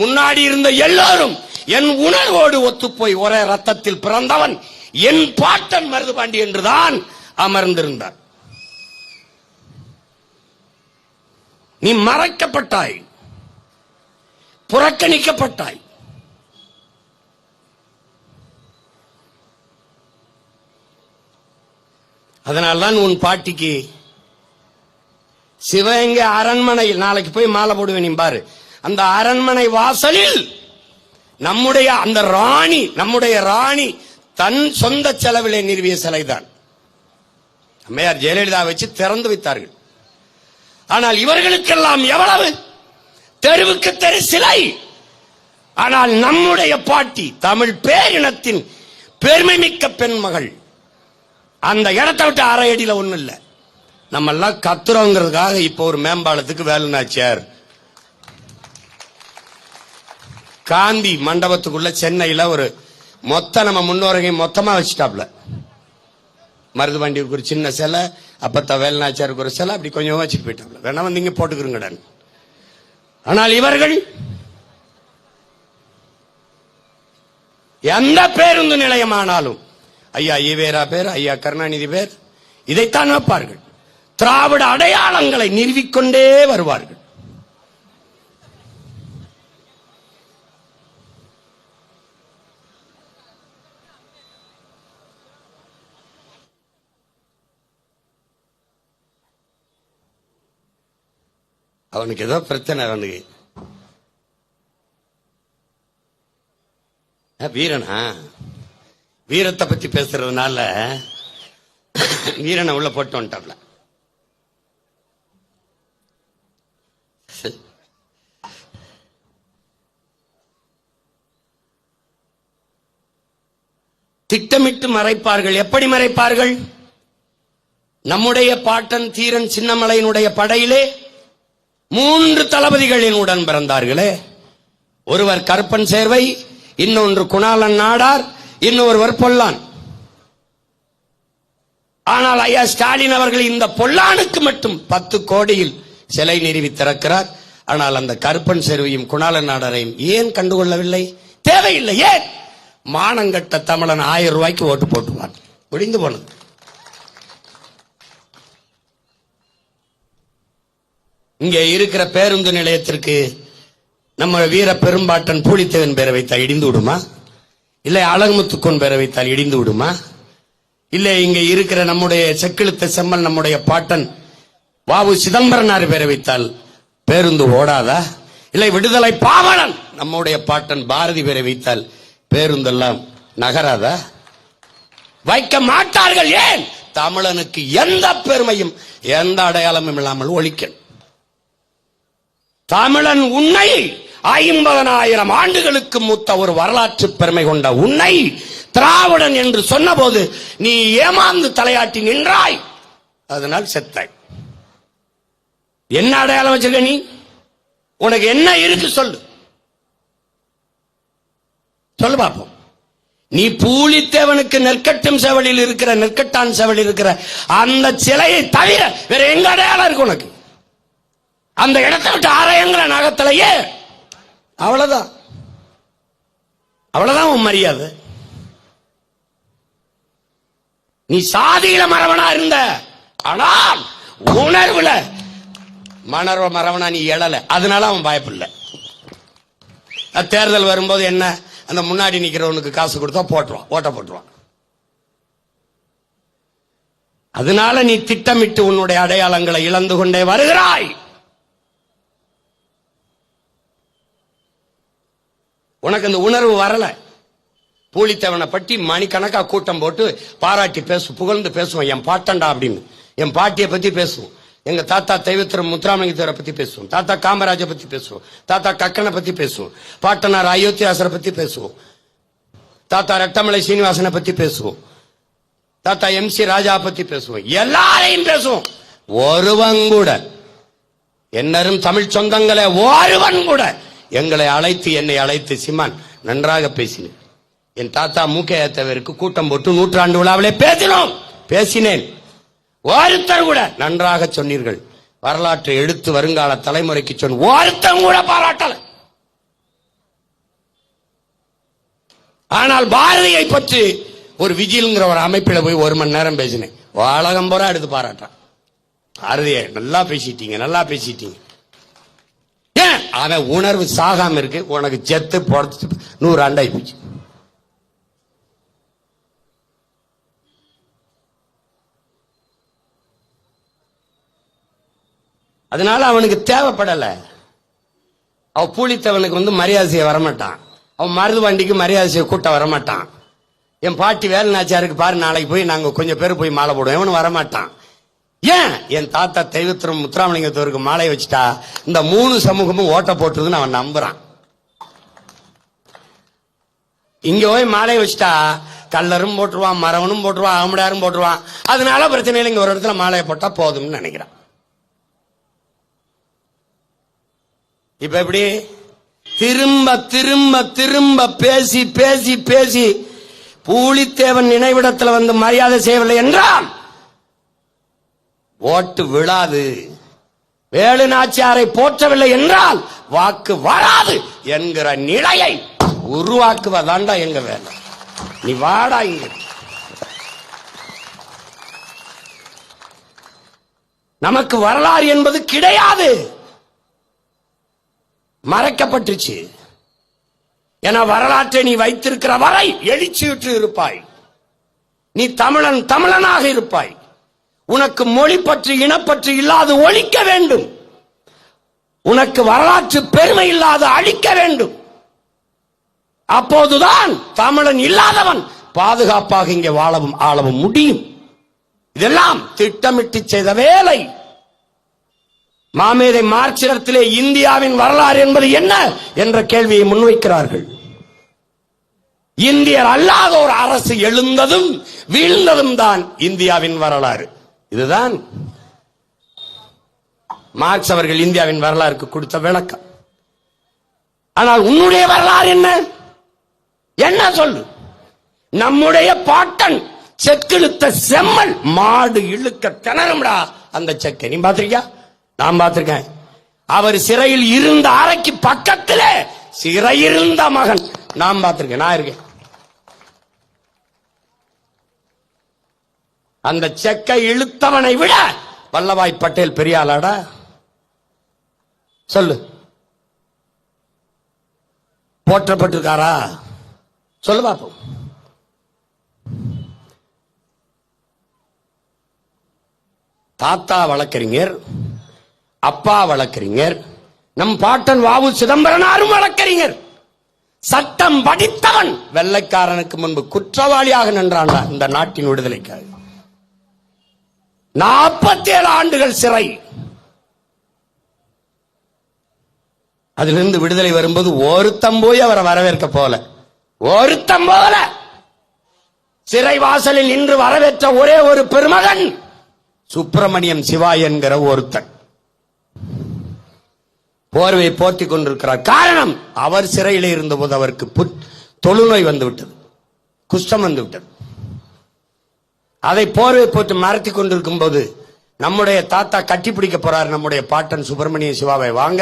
Speaker 1: முன்னாடி இருந்த எல்லாரும் என் உணர்வோடு ஒத்து போய் ஒரே ரத்தத்தில் பிறந்தவன் என் பாட்டன் மருதுபாண்டி என்றுதான் அமர்ந்திருந்தார். நீ மறைக்கப்பட்டாய், புறக்கணிக்கப்பட்டாய். அதனால்தான் உன் பாட்டிக்கு சிவகங்கை அரண்மனையில் நாளைக்கு போய் மாலை போடுவேன். நீ பாரு, அந்த அரண்மனை வாசலில் நம்முடைய அந்த ராணி, நம்முடைய ராணி தன் சொந்த செலவிலே நிறுவிய சிலைதான். அம்மையார் ஜெயலலிதா வச்சு திறந்து வைத்தார்கள். ஆனால் இவர்களுக்கெல்லாம் எவ்வளவு தெருவுக்கு தெரு சிலை. ஆனால் நம்முடைய பாட்டி தமிழ் பேரினத்தின் பெருமை மிக்க பெண்மகள் அந்த இடத்தை விட்டு அரை அடியில ஒண்ணும் இல்ல. நம்ம எல்லாம் கத்துறோங்கிறதுக்காக இப்ப ஒரு மேம்பாலத்துக்கு வேலுநாச்சியார் காந்தி மண்டபத்துக்குள்ள சென்னையில ஒரு நம்ம முன்னோரையும் மொத்தமா வச்சுட்டாப்ல. மருதுபாண்டிக்கு ஒரு சின்ன சிலை, அப்பத்த வேலுநாச்சியாருக்கு ஒரு சிலை, அப்படி கொஞ்சம் வச்சுட்டு போயிட்டாப்ல. வேணா வந்து இங்க போட்டுக்கிறங்க. ஆனால் இவர்கள் எந்த பேருந்து நிலையமானாலும் ஐயா ஈவேரா பேர், ஐயா கருணாநிதி பேர், இதைத்தான் வைப்பார்கள். திராவிட அடையாளங்களை நிறுவிக்கொண்டே வருவார்கள். அவனுக்கு ஏதோ பிரச்சனை. அவனுக்கு வீரனா வீரத்தை பத்தி பேசுறதுனால வீரனை உள்ள போட்டு வந்துட்டாப்ல. திட்டமிட்டு மறைப்பார்கள். எப்படி மறைப்பார்கள்? நம்முடைய பாட்டன் தீரன் சின்னமலையினுடைய படையிலே 3 தளபதிகளின் உடன் பிறந்தார்களே. ஒருவர் கருப்பன் சேர்வை, இன்னொன்று குணாளன் நாடார், இன்னொருவர் பொல்லான். ஆனால் ஐயா ஸ்டாலின் அவர்கள் இந்த பொல்லானுக்கு மட்டும் 10 கோடியில் சிலை நிறுவி திறக்கிறார். ஆனால் அந்த கருப்பன் சேர்வையும் குணாளன் நாடாரையும் ஏன் கண்டுகொள்ளவில்லை? தேவையில்லை. ஏன்? மானங்கட்ட தமிழன் 1000 ரூபாய்க்கு ஓட்டு போட்டுவான். முடிந்து போனது. இங்கே இருக்கிற பேருந்து நிலையத்திற்கு நம்ம வீர பெரும்பாட்டன் பூலித்தேவன் பேரை வைத்தால் இடிந்து விடுமா? இல்லை அழகுமுத்துக்கோன் பேரை வைத்தால் இடிந்து விடுமா? இல்லை இங்க இருக்கிற நம்முடைய செக்கிழுத்த செம்மல் நம்முடைய பாட்டன் வாவு சிதம்பரனார் பேரை வைத்தால் பேருந்து ஓடாதா? இல்லை விடுதலை பாவலன் நம்முடைய பாட்டன் பாரதி பேரை வைத்தால் பேருந்தெல்லாம் நகராதா? வைக்க மாட்டார்கள். ஏன்? தமிழனுக்கு எந்த பெருமையும் எந்த அடையாளமும் இல்லாமல் ஒழிக்க. தமிழன் உன்னை 50,000 ஆண்டுகளுக்கு மூத்த ஒரு வரலாற்று பெருமை கொண்ட உன்னை திராவிடன் என்று சொன்ன போது நீ ஏமாந்து தலையாட்டி நின்றாய். அதனால் செத்தாய். என்ன அடையாளம் வச்சிருக்க நீ? உனக்கு என்ன இருக்கு சொல்லு, சொல்லு பாப்போம். நீ பூலித்தேவனுக்கு நெற்கட்டும் செவலில் இருக்கிற நெற்கட்டான் செவலில் இருக்கிற அந்த சிலையை தவிர வேற எங்க அடையாளம் இருக்கு உனக்கு? அந்த இடத்தை விட்டு ஆராயங்கிற நகத்திலேயே அவ்வளவுதான். அவ்வளவுதான் உன் மரியாதை. நீ சாதியில மரவனா இருந்த, ஆனால் உணர்வுல மரவனா நீ எழல. அதனால அவன் பயப்படல. தேர்தல் வரும்போது என்ன, அந்த முன்னாடி நிக்கிறவனுக்கு காசு கொடுத்தா போட்டுருவான், ஓட்ட போட்டுருவான். அதனால நீ திட்டமிட்டு உன்னுடைய அடையாளங்களை இழந்து கொண்டே வருகிறாய். உனக்கு அந்த உணர்வு வரல. பூலித்தேவனை பற்றி மணிக்கணக்கா கூட்டம் போட்டு பாராட்டி புகழ்ந்து பேசுவோம். என் பாட்டண்டா அப்படின்னு. என் பாட்டியை பத்தி பேசுவோம். எங்க தாத்தா தெய்வத்திரம் முத்துராமலிங்கத்தேவரை பத்தி பேசுவோம். தாத்தா காமராஜை பத்தி பேசுவோம். தாத்தா கக்கனை பத்தி பேசுவோம். பாட்டனார் அயோத்தியாசரை பத்தி பேசுவோம். தாத்தா ரட்டமலை சீனிவாசனை பத்தி பேசுவோம். தாத்தா MC ராஜா பத்தி பேசுவோம். எல்லாரையும் பேசுவோம். ஒருவன் கூட, என்னரும் தமிழ் சொந்தங்களை ஒருவன் கூட எங்களை அழைத்து, என்னை அழைத்து, சிமான் நன்றாக பேசினேன், என் தாத்தா மூக்கையத்தவருக்கு கூட்டம் போட்டு 100ஆண்டு விழாவிலே பேசினேன், ஒருத்தர் கூட நன்றாக சொன்னீர்கள், வரலாற்றை எடுத்து வருங்கால தலைமுறைக்கு சொன்ன ஒருத்தர் கூட பாராட்டல. ஆனால் பாரதியை பற்றி ஒரு விஜில்ங்கிற ஒரு அமைப்பில் போய் 1 மணி நேரம் பேசினேன். உலகம் பூரா எடுத்து பாராட்டான். பாரதியை நல்லா பேசிட்டீங்க. ஏன் அவன் உணர்வு சாகாம இருக்கு, உனக்கு செத்து போடுத்து 100 ஆண்டாய் போச்சு. அதனால அவனுக்கு தேவைப்படல. அவ பூலித்தவனுக்கு மரியாதை செய்ய வரமாட்டான். அவன் மருது வண்டிக்கு மரியாதை செய்ய கூட்ட வரமாட்டான். என் பாட்டி வேலுநாச்சியாருக்கு பாரு, நாளைக்கு போய் நாங்க கொஞ்சம் பேர் போய் மாலை போடுவோம், எவனும் வரமாட்டான். ஏன்? என் தாத்தா தெய்வத்திரம் முத்துராமலிங்கத்தவருக்கு மாலை வச்சுட்டா இந்த 3 சமூகமும் ஓட்ட போட்டுருதுன்னு அவன் நம்புறான். இங்க போய் மாலை வச்சுட்டா கல்லரும் போட்டுருவான், மரவனும் போட்டுருவான், அகமுடையாரும் போட்டுருவான். அதனால பிரச்சனை இல்லை, இங்க ஒரு இடத்துல மாலையை போட்டா போதும்னு நினைக்கிறான். இப்ப எப்படி திரும்ப திரும்ப திரும்ப பேசி பேசி பேசி பூலித்தேவன் நினைவிடத்தில் மரியாதை செய்யவில்லை என்றால் ஓட்டு விழாது, வேலு நாச்சியாரை போற்றவில்லை என்றால் வாக்கு வராது என்கிற நிலையை உருவாக்குவதாண்டா எங்க வேலை. நீ வாடா இங்க. நமக்கு வரலாறு என்பது கிடையாது, மறைக்கப்பட்டுச்சு. என வரலாற்றை நீ வைத்திருக்கிற வரை எழுச்சியுற்று இருப்பாய். நீ தமிழனாக இருப்பாய். உனக்கு மொழி பற்றி இனப்பற்று இல்லாது ஒழிக்க வேண்டும். உனக்கு வரலாற்று பெருமை இல்லாது அழிக்க வேண்டும். அப்போதுதான் தமிழன் இல்லாதவன் பாதுகாப்பாக இங்கே ஆளவும் முடியும். இதெல்லாம் திட்டமிட்டு செய்த வேலை. மாமேதை மார்க்சிடத்திலே இந்தியாவின் வரலாறு என்பது என்ன என்ற கேள்வியை முன்வைக்கிறார்கள். இந்தியர் அல்லாத ஒரு அரசு எழுந்ததும் வீழ்ந்ததும் தான் இந்தியாவின் வரலாறு. இதுதான் மார்க்ஸ் அவர்கள் இந்தியாவின் வரலாறுக்கு கொடுத்த விளக்கம். ஆனால் உன்னுடைய வரலாறு என்ன சொல்லு? நம்முடைய பாட்டன் செக்கிழுத்த செம்மல் மாடு இழுக்க திணறும்டா அந்த செக்கை. நீ பாத்திருக்கியா? நான் பார்த்திருக்கேன். அவர் சிறையில் இருந்த அறைக்கு பக்கத்தில் சிறையிருந்த மகன் நான் பார்த்திருக்கேன். நான் இருக்கேன். அந்த செக்கை இழுத்தவனை விட வல்லபாய் பட்டேல் பெரிய ஆளாடா? சொல்லு. போற்றப்பட்டிருக்காரா? சொல்லு பாப்போம். தாத்தா வழக்கறிஞர், அப்பா வழக்கறிஞர், நம் பாட்டன் வாவு சிதம்பரனாரும் வழக்கறிஞர். சட்டம் படித்தவன் வெள்ளைக்காரனுக்கு முன்பு குற்றவாளியாக நின்றான் இந்த நாட்டின் விடுதலைக்காக. 47 ஆண்டுகள் சிறை. அதிலிருந்து விடுதலை வரும்போது ஒருத்தம் போய் அவரை வரவேற்க போல, ஒருத்தம் போல சிறை வாசலில் நின்று வரவேற்ற ஒரே ஒரு பெருமகன் சுப்பிரமணியம் சிவா என்கிற ஒருத்தன் போர்வை போர்த்திக் கொண்டிருக்கிறார். காரணம், அவர் சிறையில் இருந்தபோது அவருக்கு தொழுநோய் வந்து விட்டது, குஷ்டம் வந்து விட்டது. அதை போர்வை போட்டு மறைத்து கொண்டிருக்கும் போது நம்முடைய தாத்தா கட்டி பிடிக்க போறார் நம்முடைய பாட்டன் சுப்பிரமணிய சிவாவை. வாங்க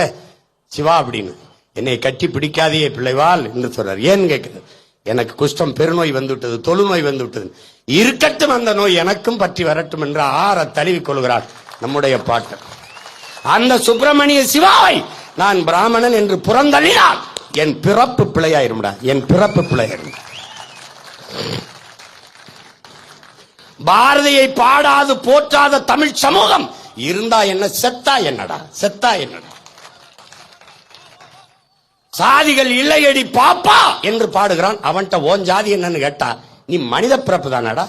Speaker 1: சிவா அப்படின்னு. என்னை கட்டி பிடிக்காதே பிள்ளைவாள் என்று சொல்றார். ஏன்னு கேட்கிறது, எனக்கு குஷ்டம் பெருநோய் வந்து விட்டது, தொழுநோய் வந்து விட்டது. இருக்கட்டும், அந்த நோய் எனக்கும் பற்றி வரட்டும் என்று ஆற தழுவிக் கொள்கிறார் நம்முடைய பாட்டன். அந்த சுப்பிரமணிய சிவாவை நான் பிராமணன் என்று புறந்தள்ளினால் என் பிறப்பு பிழையாயிரும்டா, என் பிறப்பு பிழையாயிரும். பாரதியை பாடாது போற்றாத தமிழ் சமூகம் இருந்தா என்ன, செத்தா என்னடா, செத்தா என்னடா? சாதிகள் இல்லையடி பாப்பா என்று பாடுகிறான். அவன்கிட்ட ஓன் ஜாதி என்னன்னு கேட்டா, நீ மனித பிறப்பு தானடா.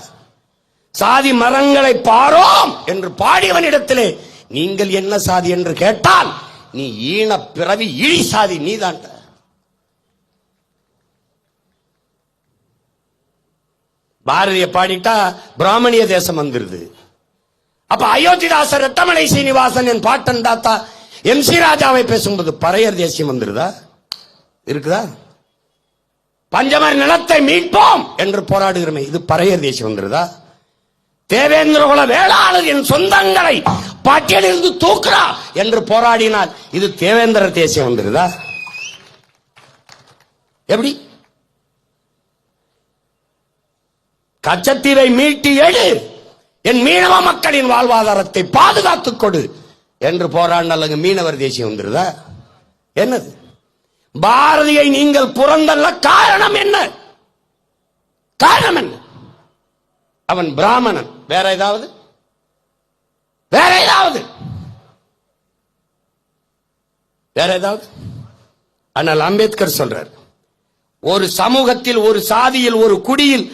Speaker 1: சாதி மரங்களை பாரோம் என்று பாடியவனிடத்திலே நீங்கள் என்ன சாதி என்று கேட்டால், நீ ஈன பிறவி இழி சாதி நீதான். பாரதிய பாடிட்டா பிராமணிய தேசம் வந்துருது. அப்ப அயோத்திதாசர் ரெட்டமலை சீனிவாசன் என் பாட்டன் தாத்தா MC ராஜாவை பேசும்போது பறையர் தேசியம் வந்துருதா? இருக்குதா? பஞ்சமர் நிலத்தை மீட்போம் என்று போராடுகிறோமே, இது பறையர் தேசியம் வந்துருதா? தேவேந்திரகுல வேளாளர் என் சொந்தங்களை பட்டியலிருந்து தூக்குறா என்று போராடினால் இது தேவேந்திர தேசியம் வந்துருதா? எப்படி? கச்சத்தீவை மீட்டி எடு, என் மீனவ மக்களின் வாழ்வாதாரத்தை பாதுகாத்துக் கொடு என்று போராடினால மீனவர் தேசியம் வந்துருதா? என்னது? பாரதியை நீங்கள் புறந்தள்ள காரணம் என்ன? காரணம் என்ன? அவன் பிராமணன். வேற ஏதாவது? வேற ஏதாவது? வேற ஏதாவது? ஆனால் அம்பேத்கர் சொல்றார், ஒரு சமூகத்தில், ஒரு சாதியில், ஒரு குடியில்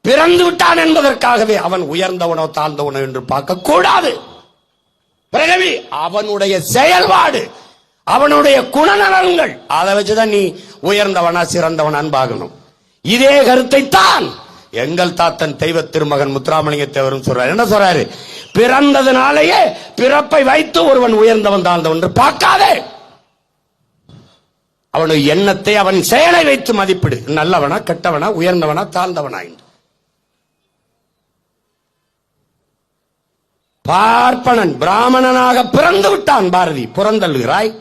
Speaker 1: பிறந்து விட்டான் என்பதற்காகவே அவன் உயர்ந்தவனோ தாழ்ந்தவனோ என்று பார்க்க கூடாது. பிறகு அவனுடைய செயல்பாடு, அவனுடைய குணநலன்கள், அதை வச்சுதான் நீ உயர்ந்தவனா சிறந்தவன் அன்பாகணும். இதே கருத்தை தான் எங்கள் தாத்தன் தெய்வ திருமகன் முத்துராமலிங்க தேவரும் சொல்றாரு. என்ன சொல்றாரு? பிறந்ததுனாலேயே பிறப்பை வைத்து ஒருவன் உயர்ந்தவன் தாழ்ந்தவன் என்று பார்க்காதே, அவனுடைய எண்ணத்தை அவன் செயலை வைத்து மதிப்பிடு. நல்லவனா கெட்டவனா உயர்ந்தவனா தாழ்ந்தவனா என்று. பார்ப்பனன் பிராமணனாக பிறந்து விட்டான் பாரதி, புறந்தள்ளுகிறாய்.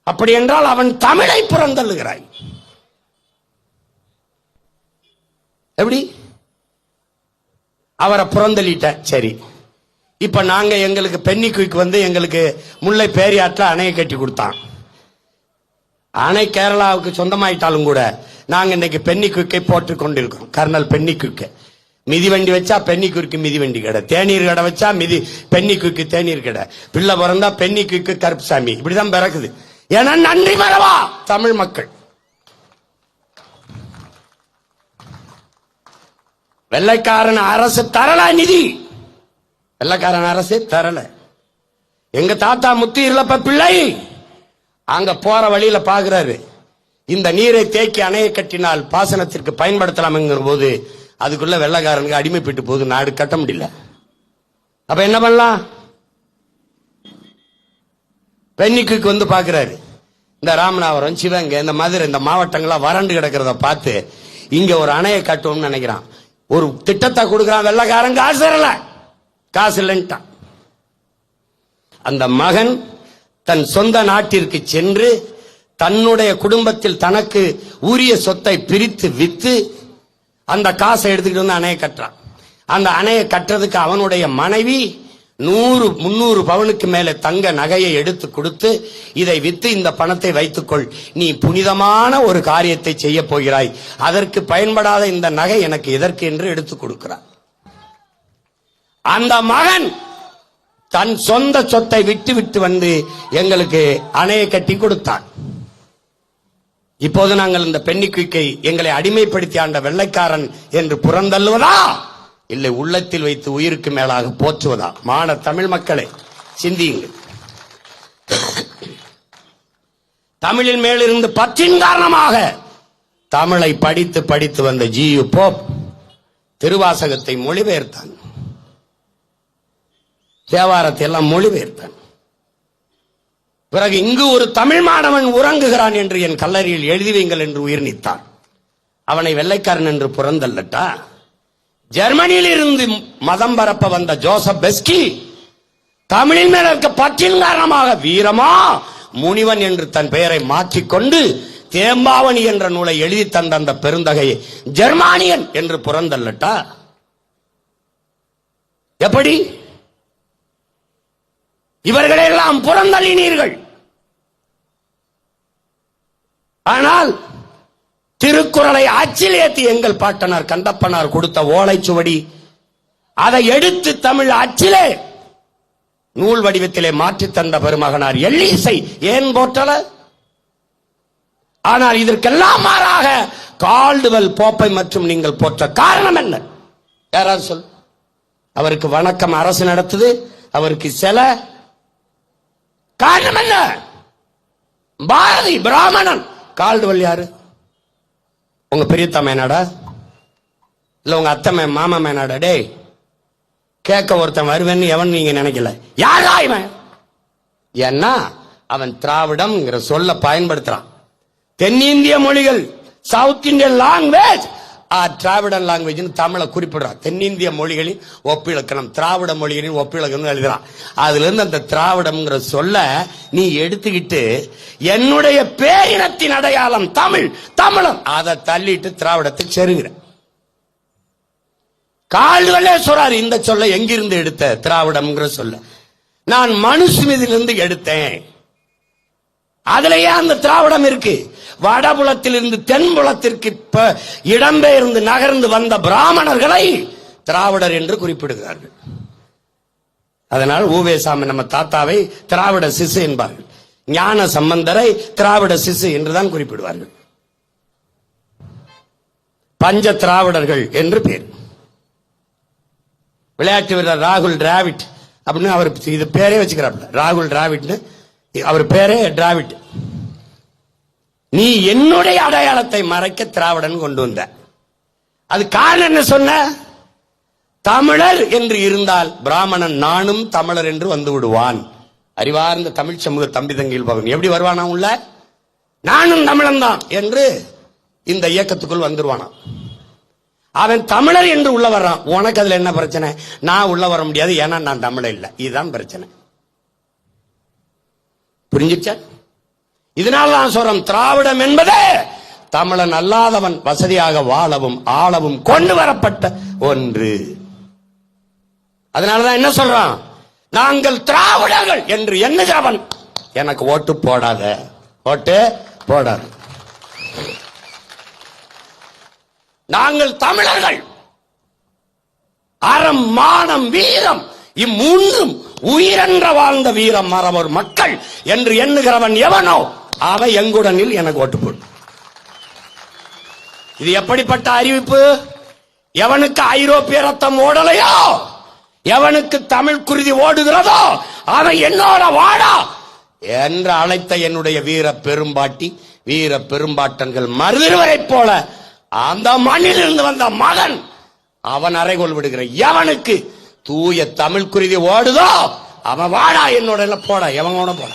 Speaker 1: அப்படி என்றால் அவன் தமிழை புறந்தள்ளுகிறாய். எப்படி? அவரை புறந்தள்ளிட்ட. சரி, இப்ப நாங்க எங்களுக்கு பென்னிக்குய்க்கு வந்து எங்களுக்கு முல்லை பேரியாற்றில் அணையை கட்டி கொடுத்தான். அணை கேரளாவுக்கு சொந்தமாயிட்டாலும் கூட நாங்க இன்னைக்கு பென்னிக்குய்க்கை போட்டுக் கொண்டிருக்கிறோம். கர்னல் பென்னிக்குய்க்கு மிதிவண்டி வச்சா பென்னிக்குய்க்கு மிதிவண்டி கடை, தேநீர் கடை வச்சா பென்னிக்குய்க்கு தேநீர் கடை, பிள்ளை பிறந்தா பென்னிக்குய்க்கு கருப்புசாமி, இப்படிதான் பிறக்குது. ஏன்னா நன்றி மறவா தமிழ் மக்கள். வெள்ளைக்காரன் அரசு தரல நிதி, வெள்ளைக்காரன் அரசு தரல. எங்க தாத்தா முத்து இருளப்ப பிள்ளை அங்க போற வழியில பாக்குறாரு, இந்த நீரை தேக்கி அணையை கட்டினால் பாசனத்திற்கு பயன்படுத்தலாம்ங்கிற போது அதுக்குள்ள வெள்ளைக்காரனுக்கு அடிமைப்பட்டு போது நாடு கட்ட முடியல. அப்ப என்ன பண்ணலாம்? பென்னிக்குய்க்கு வந்து பாக்குறாரு, இந்த ராமநாதபுரம், சிவகங்கை, இந்த மதுரை, இந்த மாவட்டங்களா வறண்டு கிடக்கிறத பார்த்து இங்க ஒரு அணையை கட்டுவோம்னு நினைக்கிறான். ஒரு திட்டத்தை கொடுக்கிறான், வெள்ளைக்காரன் காசு தரல, காசு இல்லைன்ட்டான். அந்த மகன் தன் சொந்த நாட்டிற்கு சென்று தன்னுடைய குடும்பத்தில் தனக்கு உரிய சொத்தை பிரித்து வித்து அந்த காசை எடுத்துக்கிட்டு வந்து அணையை கட்டுறான். அந்த அணையை கட்டுறதுக்கு அவனுடைய மனைவி 100-300 பவுனுக்கு மேல தங்க நகையை எடுத்து கொடுத்து, இதை வித்து இந்த பணத்தை வைத்துக்கொள், நீ புனிதமான ஒரு காரியத்தை செய்ய போகிறாய், அதற்கு பயன்படாத இந்த நகை எனக்கு எதற்கு என்று எடுத்து கொடுக்கிறார். அந்த மகன் தன் சொந்த சொத்தை விட்டு விட்டு வந்து எங்களுக்கு அணையை கட்டி கொடுத்தான். இப்போது நாங்கள் இந்த பென்னிக்குய்க்கை எங்களை அடிமைப்படுத்தி ஆண்ட வெள்ளைக்காரன் என்று புறந்தள்ளுவதா, இல்லை உள்ளத்தில் வைத்து உயிருக்கு மேலாக போற்றுவதா? மான தமிழ் மக்களை சிந்தியுங்கள். தமிழின் மேலிருந்து பற்றின் காரணமாக தமிழை படித்து படித்து வந்த ஜியு போப் திருவாசகத்தை மொழிபெயர்த்தான், தேவாரத்தை எல்லாம் மொழிபெயர்த்தான். பிறகு இங்கு ஒரு தமிழ் மாணவன் உறங்குகிறான் என்று என் கல்லறையில் எழுதி வைங்கள் என்று உயிர் நீத்தான். அவனை வெள்ளைக்காரன் என்று புறந்தள்ளட்டா? ஜெர்மனியில் இருந்து மதம் பரப்ப வந்த ஜோசப் பெஸ்கி தமிழின் மேல் இருக்க பற்றின் காரணமாக வீரமா முனிவன் என்று தன் பெயரை மாற்றிக்கொண்டு தேம்பாவணி என்ற நூலை எழுதி தந்த அந்த பெருந்தகையை ஜெர்மானியன் என்று புறந்தள்ளட்டா? எப்படி? இவர்களெல்லாம் புறந்தள்ளினீர்கள். ஆனால் திருக்குறளை அச்சில் ஏற்றி எங்கள் பாட்டனார் கந்தப்பனார் கொடுத்த ஓலைச்சுவடி, அதை எடுத்து தமிழ் அச்சிலே நூல் வடிவத்திலே மாற்றி தந்த பெருமகனார் எல்லீசை ஏன் போற்றல? ஆனால் இதற்கெல்லாம் மாறாக கால்டுவெல் போப்பை மற்றும் நீங்கள் போற்ற காரணம் என்ன? யாராவது சொல். அவருக்கு வணக்கம் அரசு நடத்துது, அவருக்கு சில காரணம் என்ன? பாரதி பிராமணன், கால்டுவெல் யாரு? உங்க பெரியத்தா மேனாடா இல்ல உங்க அத்தை மாமா மேனாடா? டே கேட்க ஒருத்தன் வருவேன்னு எவன் நீங்க நினைக்கல. யாரா இவன்? ஏன்னா அவன் திராவிடம்ங்கிற சொல்ல பயன்படுத்துறான். தென்னிந்திய மொழிகள், சவுத் இந்தியன் லாங்குவேஜ் திராவிடன் லாங்குவேஜ் தமிழை குறிப்பிடுறான். தென்னிந்திய மொழிகளின் ஒப்பிலக்கணம், திராவிட மொழிகளின் ஒப்பிலக்கணம் எழுதுறான். அதுல இருந்து அந்த திராவிடம்ங்கிற சொல்ல நீ எடுத்துக்கிட்டு என்னுடைய பேரினத்தின் அடையாளம் தமிழ், தமிழன் அதை தள்ளிட்டு திராவிடத்தை செருகிற. கால்டுவெல்லே சொல்றாரு இந்த சொல்ல எங்கிருந்து எடுத்த திராவிடம்ங்கிற சொல்ல? நான் மனுஸ்மிருதியிலிருந்து எடுத்தேன். அதுலயே அந்த திராவிடம் இருக்கு. வடபுலத்திலிருந்து தென்புலத்திற்கு இடம்பெயர்ந்து நகர்ந்து வந்த பிராமணர்களை திராவிடர் என்று குறிப்பிடுகிறார்கள். அதனால் ஊவேசாமி நம்ம தாத்தாவை திராவிட சிசு என்பார்கள். ஞான சம்பந்தரை திராவிட சிசு என்றுதான் குறிப்பிடுவார்கள். பஞ்ச திராவிடர்கள் என்று பேர். விளையாட்டு வீரர் ராகுல் டிராவிட் அப்படின்னு அவர் இது பேரே வச்சுக்கிறார். ராகுல் டிராவிட்னு அவர் பேரே டிராவிட். நீ என்னுடைய அடையாளத்தை மறைக்க திராவிடன் கொண்டு வந்த. அது காரணம் என்ன சொன்ன? தமிழர் என்று இருந்தால் பிராமணன் நானும் தமிழர் என்று வந்து விடுவான். அறிவார்ந்த தமிழ் சமூக தம்பி தங்கியில் பவன் எப்படி வருவானா உள்ள? நானும் தமிழன் தான் என்று இந்த இயக்கத்துக்குள் வந்துருவானா. அவன் தமிழர் என்று உள்ள வர்றான். உனக்கு அதுல என்ன பிரச்சனை? நான் உள்ள வர முடியாது, ஏன்னா நான் தமிழர் இல்லை. இதுதான் பிரச்சனை. புரிஞ்சிச்சா? இதனால நான் சொல்றேன், திராவிடம் என்பதே தமிழன் அல்லாதவன் வசதியாக வாழவும் ஆளவும் கொண்டு வரப்பட்ட ஒன்று. அதனாலதான் என்ன சொல்றான்? நாங்கள் திராவிடர்கள் என்று எண்ணுகிறவன் எனக்கு ஓட்டு போடாத, ஓட்டு போடாத. நாங்கள் தமிழர்கள் அறம் மானம் வீரம் இம்மூன்றும் உயிரென்ற வாழ்ந்த வீரம் மறவர் மக்கள் என்று எண்ணுகிறவன் எவனோ அவன் எங்குடனில் எனக்கு ஓட்டு போடு. இது எப்படிப்பட்ட அறிவிப்பு? எவனுக்கு ஐரோப்பிய ரத்தம் ஓடலையோ, எவனுக்கு தமிழ் குருதி ஓடுகிறதோ அவன் என்னோட வாடா என்று அழைத்த என்னுடைய வீர பெரும்பாட்டி வீர பெரும்பாட்டன்கள் மருதிருவரை போல அந்த மண்ணில் இருந்து வந்த மகன் அவன் அறைகோல் விடுகிற எவனுக்கு தூய தமிழ் குருதி ஓடுதோ அவன் வாடா என்னோட போட, எவனோட போட.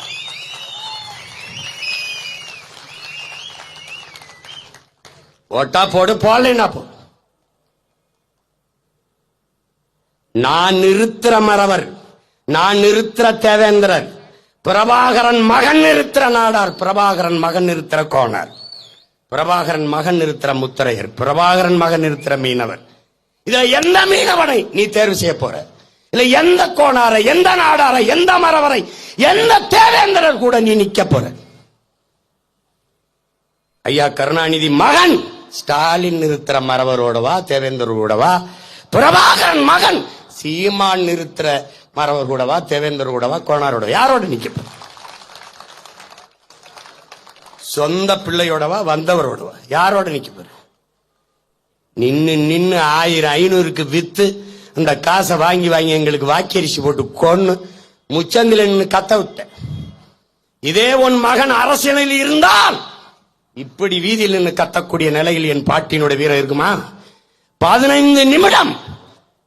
Speaker 1: ஓட்டா போடு, போடலைன்னா போ. நான் நிறுத்துற மறவர், நான் நிறுத்துற தேவேந்திரர், பிரபாகரன் மகன் நிறுத்துற நாடார், பிரபாகரன் மகன் நிறுத்துற கோணர், பிரபாகரன் மகன் நிறுத்துற முத்திரையர், பிரபாகரன் மகன் நிறுத்துற மீனவர். இதுல எந்த மீனவனை நீ தேர்வு செய்ய போற? இல்ல எந்த கோணாரை, எந்த நாடாரை, எந்த மறவரை, எந்த தேவேந்திரர் கூட நீ நிக்க போற? ஐயா கருணாநிதி மகன் ஸ்டாலின் நிறுத்துற மறவரோடவா தேவேந்தரோடவா? பிரபாகரன் மகன் சீமான் நிறுத்துற மறவர் கூடவா தேவேந்தர் கூடவா கோணாரோட யாரோட நிக்க போற? சொந்த பிள்ளையோடவா வந்தவரோடவா யாரோட நிக்க போற? நின்னு நின்னு 1000-500க்கு வித்து அந்த காசை வாங்கி வாங்கி எங்களுக்கு வாக்கரிசி போட்டு கொன்னு முச்சந்தில நின்று கத்த விட்ட. இதே உன் மகன் அரசியலில் இருந்தால் இப்படி வீதியில் நின்று கத்தக்கூடிய நிலையில் என் பாட்டியினுடைய வீரம் இருக்குமா? 15 நிமிடம்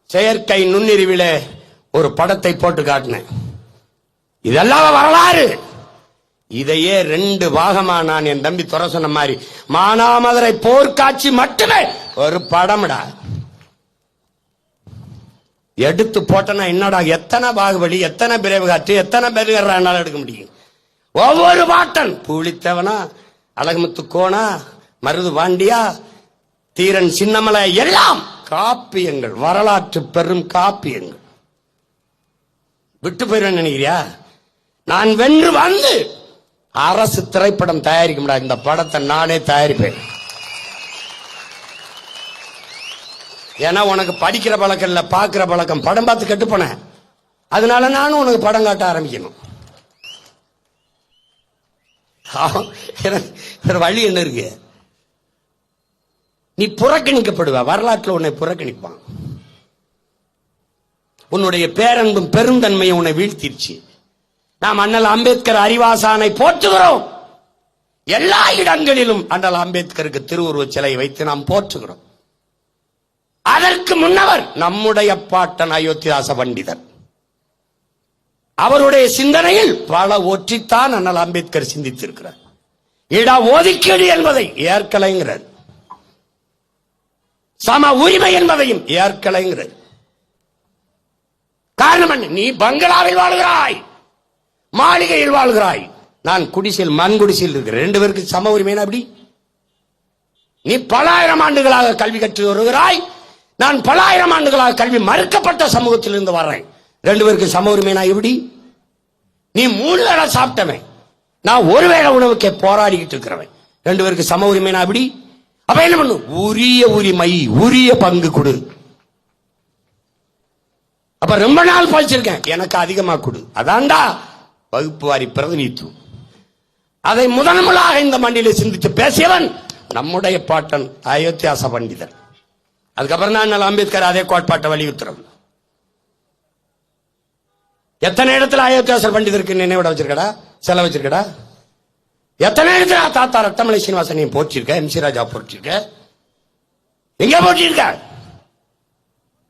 Speaker 1: செயற்கை நுண்ணறிவில ஒரு படத்தை போட்டு காட்டினேன். இதெல்லாம் வரலாறு. இதையே 2 பாகமா நான் என் தம்பி துறை சொன்ன மாதிரி மானாமதுரை போர்க்காட்சி மட்டுமே ஒரு படம்டா எடுத்து போட்டனா என்னடா எத்தனை பாகுபலி, எத்தனை பிறகு காற்று, எத்தனை பேர் எடுக்க முடியும்? ஒவ்வொரு பாட்டன் பூலித்தவனா, அழகுமுத்து கோணா, மருது பாண்டியா, தீரன் சின்னமலை எல்லாம் காப்பியங்கள், வரலாற்று பெரும் காப்பியங்கள். விட்டு போயிருவேன் நினைக்கிறியா? நான் வென்று வந்து அரசு திரைப்படம் தயாரிக்க முடியாது. இந்த படத்தை நானே தயாரிப்பேன். ஏன்னா உனக்கு படிக்கிற பழக்கம் இல்ல, பாக்குற பழக்கம். படம் பார்த்து கெட்டு போனேன். அதனால நானும் உனக்கு படம் காட்ட ஆரம்பிக்கணும். வழி என்ன இருக்கு? நீ புறக்கணிக்கப்படுவ. வரலாற்றில் உன்னை புறக்கணிப்பான். உன்னுடைய பேரன்பும் பெருந்தன்மையை உன்னை வீழ்த்திருச்சு. நாம் அண்ணல் அம்பேத்கர் அறிவாசானை போற்றுகிறோம். எல்லா இடங்களிலும் அண்ணல் அம்பேத்கருக்கு திருவுருவ சிலை வைத்து நாம் போற்றுகிறோம். அதற்கு முன்னவர் நம்முடைய பாட்டன் அயோத்திதாச பண்டிதர். அவருடைய சிந்தனையில் பல ஒற்றித்தான் அண்ணல் அம்பேத்கர் சிந்தித்திருக்கிறார். இட ஒதுக்கீடு என்பதை ஏற்கலைங்கிறார். சம உரிமை என்பதையும் ஏற்கலைங்கிறார். காரணம் என்ன? நீ பங்களாவில் வாழ்கிறாய், மாளிகையில் வாழ்கிறாய், நான் குடிசையில் மண் குடிசையில் இருக்கிறேன். 2 பேருக்கு சம உரிமை அப்படி? நீ பல ஆயிரம் ஆண்டுகளாக கல்வி கற்று வருகிறாய், நான் பல ஆயிரம் ஆண்டுகளாக கல்வி மறுக்கப்பட்ட சமூகத்தில் இருந்து வர்றேன். 2 பேருக்கு சம உரிமை எப்படி? நீ 3 வேளை சாப்பிட்டவன், நான் 1 வேளை உணவுக்கே போராடிக்கிட்டு இருக்கிறவன். 2 பேருக்கு சம உரிமை எப்படி? அப்ப என்ன பண்ணு? உரிய உரிமை, உரிய பங்கு கொடு. அப்ப ரொம்ப நாள் படிச்சிருக்கேன், எனக்கு அதிகமா கொடு. அதான்டா வகுப்பு வாரி பிரதிநிதித்துவம். அதை முதன்முதலாக இந்த மண்டியில சிந்தித்து பேசியவன் நம்முடைய பாட்டன் அயோத்தியாச பண்டிதர். அதுக்கப்புறம் தான் அம்பேத்கர் அதே கோட்பாட்டை வலியுறுத்துறோம். எத்தனை இடத்துல அயோத்தியாசர் பண்டிதருக்கு நினைவிட வச்சிருக்கடா, செல வச்சிருக்கடா? எத்தனை இடத்துல தாத்தா ரத்தமலை சீனிவாசன் போற்றிருக்க, MC ராஜா போற்றிருக்க, எங்க போற்றிருக்க?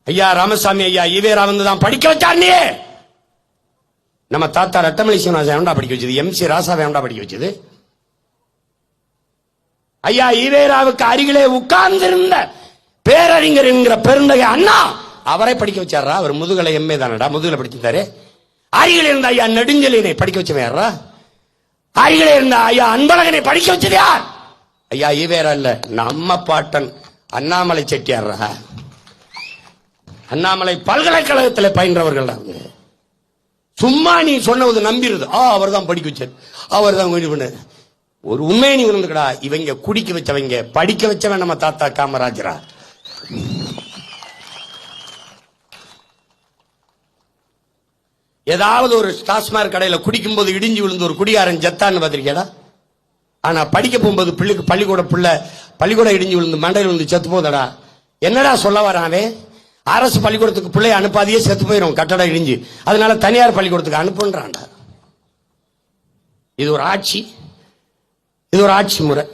Speaker 1: ஐயா ராமசாமி ஐயா ஈவேரா வந்து தான் படிக்க வச்சார். நீ நம்ம தாத்தா ரத்தமலை சீனிவாசன் எவன்டா படிக்க வச்சது? MC ராசாவை எவன்டா படிக்க வச்சது? ஐயா ஈவேராவுக்கு அருகிலே உட்கார்ந்திருந்த பேரறிஞர் என்கிற பெருந்தகை அண்ணா அவரை படிக்க வச்சாரா? அவர் முதுகலை MA தானடா, முதுகலை படிச்சிருந்தாரு. அருகில் இருந்த ஐயா நெடுஞ்செலியனை படிக்க வச்சவன் யாரா? அருகில் இருந்த ஐயா அன்பழகனை படிக்க வச்சது யார்? ஐயா ஈவேரா இல்ல, நம்ம பாட்டன் அண்ணாமலை செட்டியாரா. அண்ணாமலை பல்கலைக்கழகத்தில் பயின்றவர்கள். சும்மா நீ சொன்னது நம்பிடுது. அவர் தான் படிக்க வச்சார், அவர் தான் பண்ண. ஒரு உண்மையை நீ உணர்ந்துக்கடா. இவங்க குடிக்க வச்சவங்க, படிக்க வச்சவன் நம்ம தாத்தா காமராஜரா. ஏதாவது ஒரு டாஸ்மாக் கடையில் குடிக்கும் போது இடிஞ்சு விழுந்து ஒரு குடிகாரன் ஜத்தான்னு பார்த்திருக்கேடா? ஆனா படிக்க போகும்போது பிள்ளைக்கு பள்ளிக்கூட இடிஞ்சு விழுந்து மண்டையில் விழுந்து செத்து போதடா. என்னடா சொல்ல வரானே? அரசு பள்ளிக்கூடத்துக்கு பிள்ளை அனுப்பாதையே செத்து போயிடும் கட்டடம் இடிஞ்சு, அதனால தனியார் பள்ளிக்கூடத்துக்கு அனுப்புன்றான்டா. இது ஒரு ஆட்சி, இது ஒரு ஆட்சி முறை.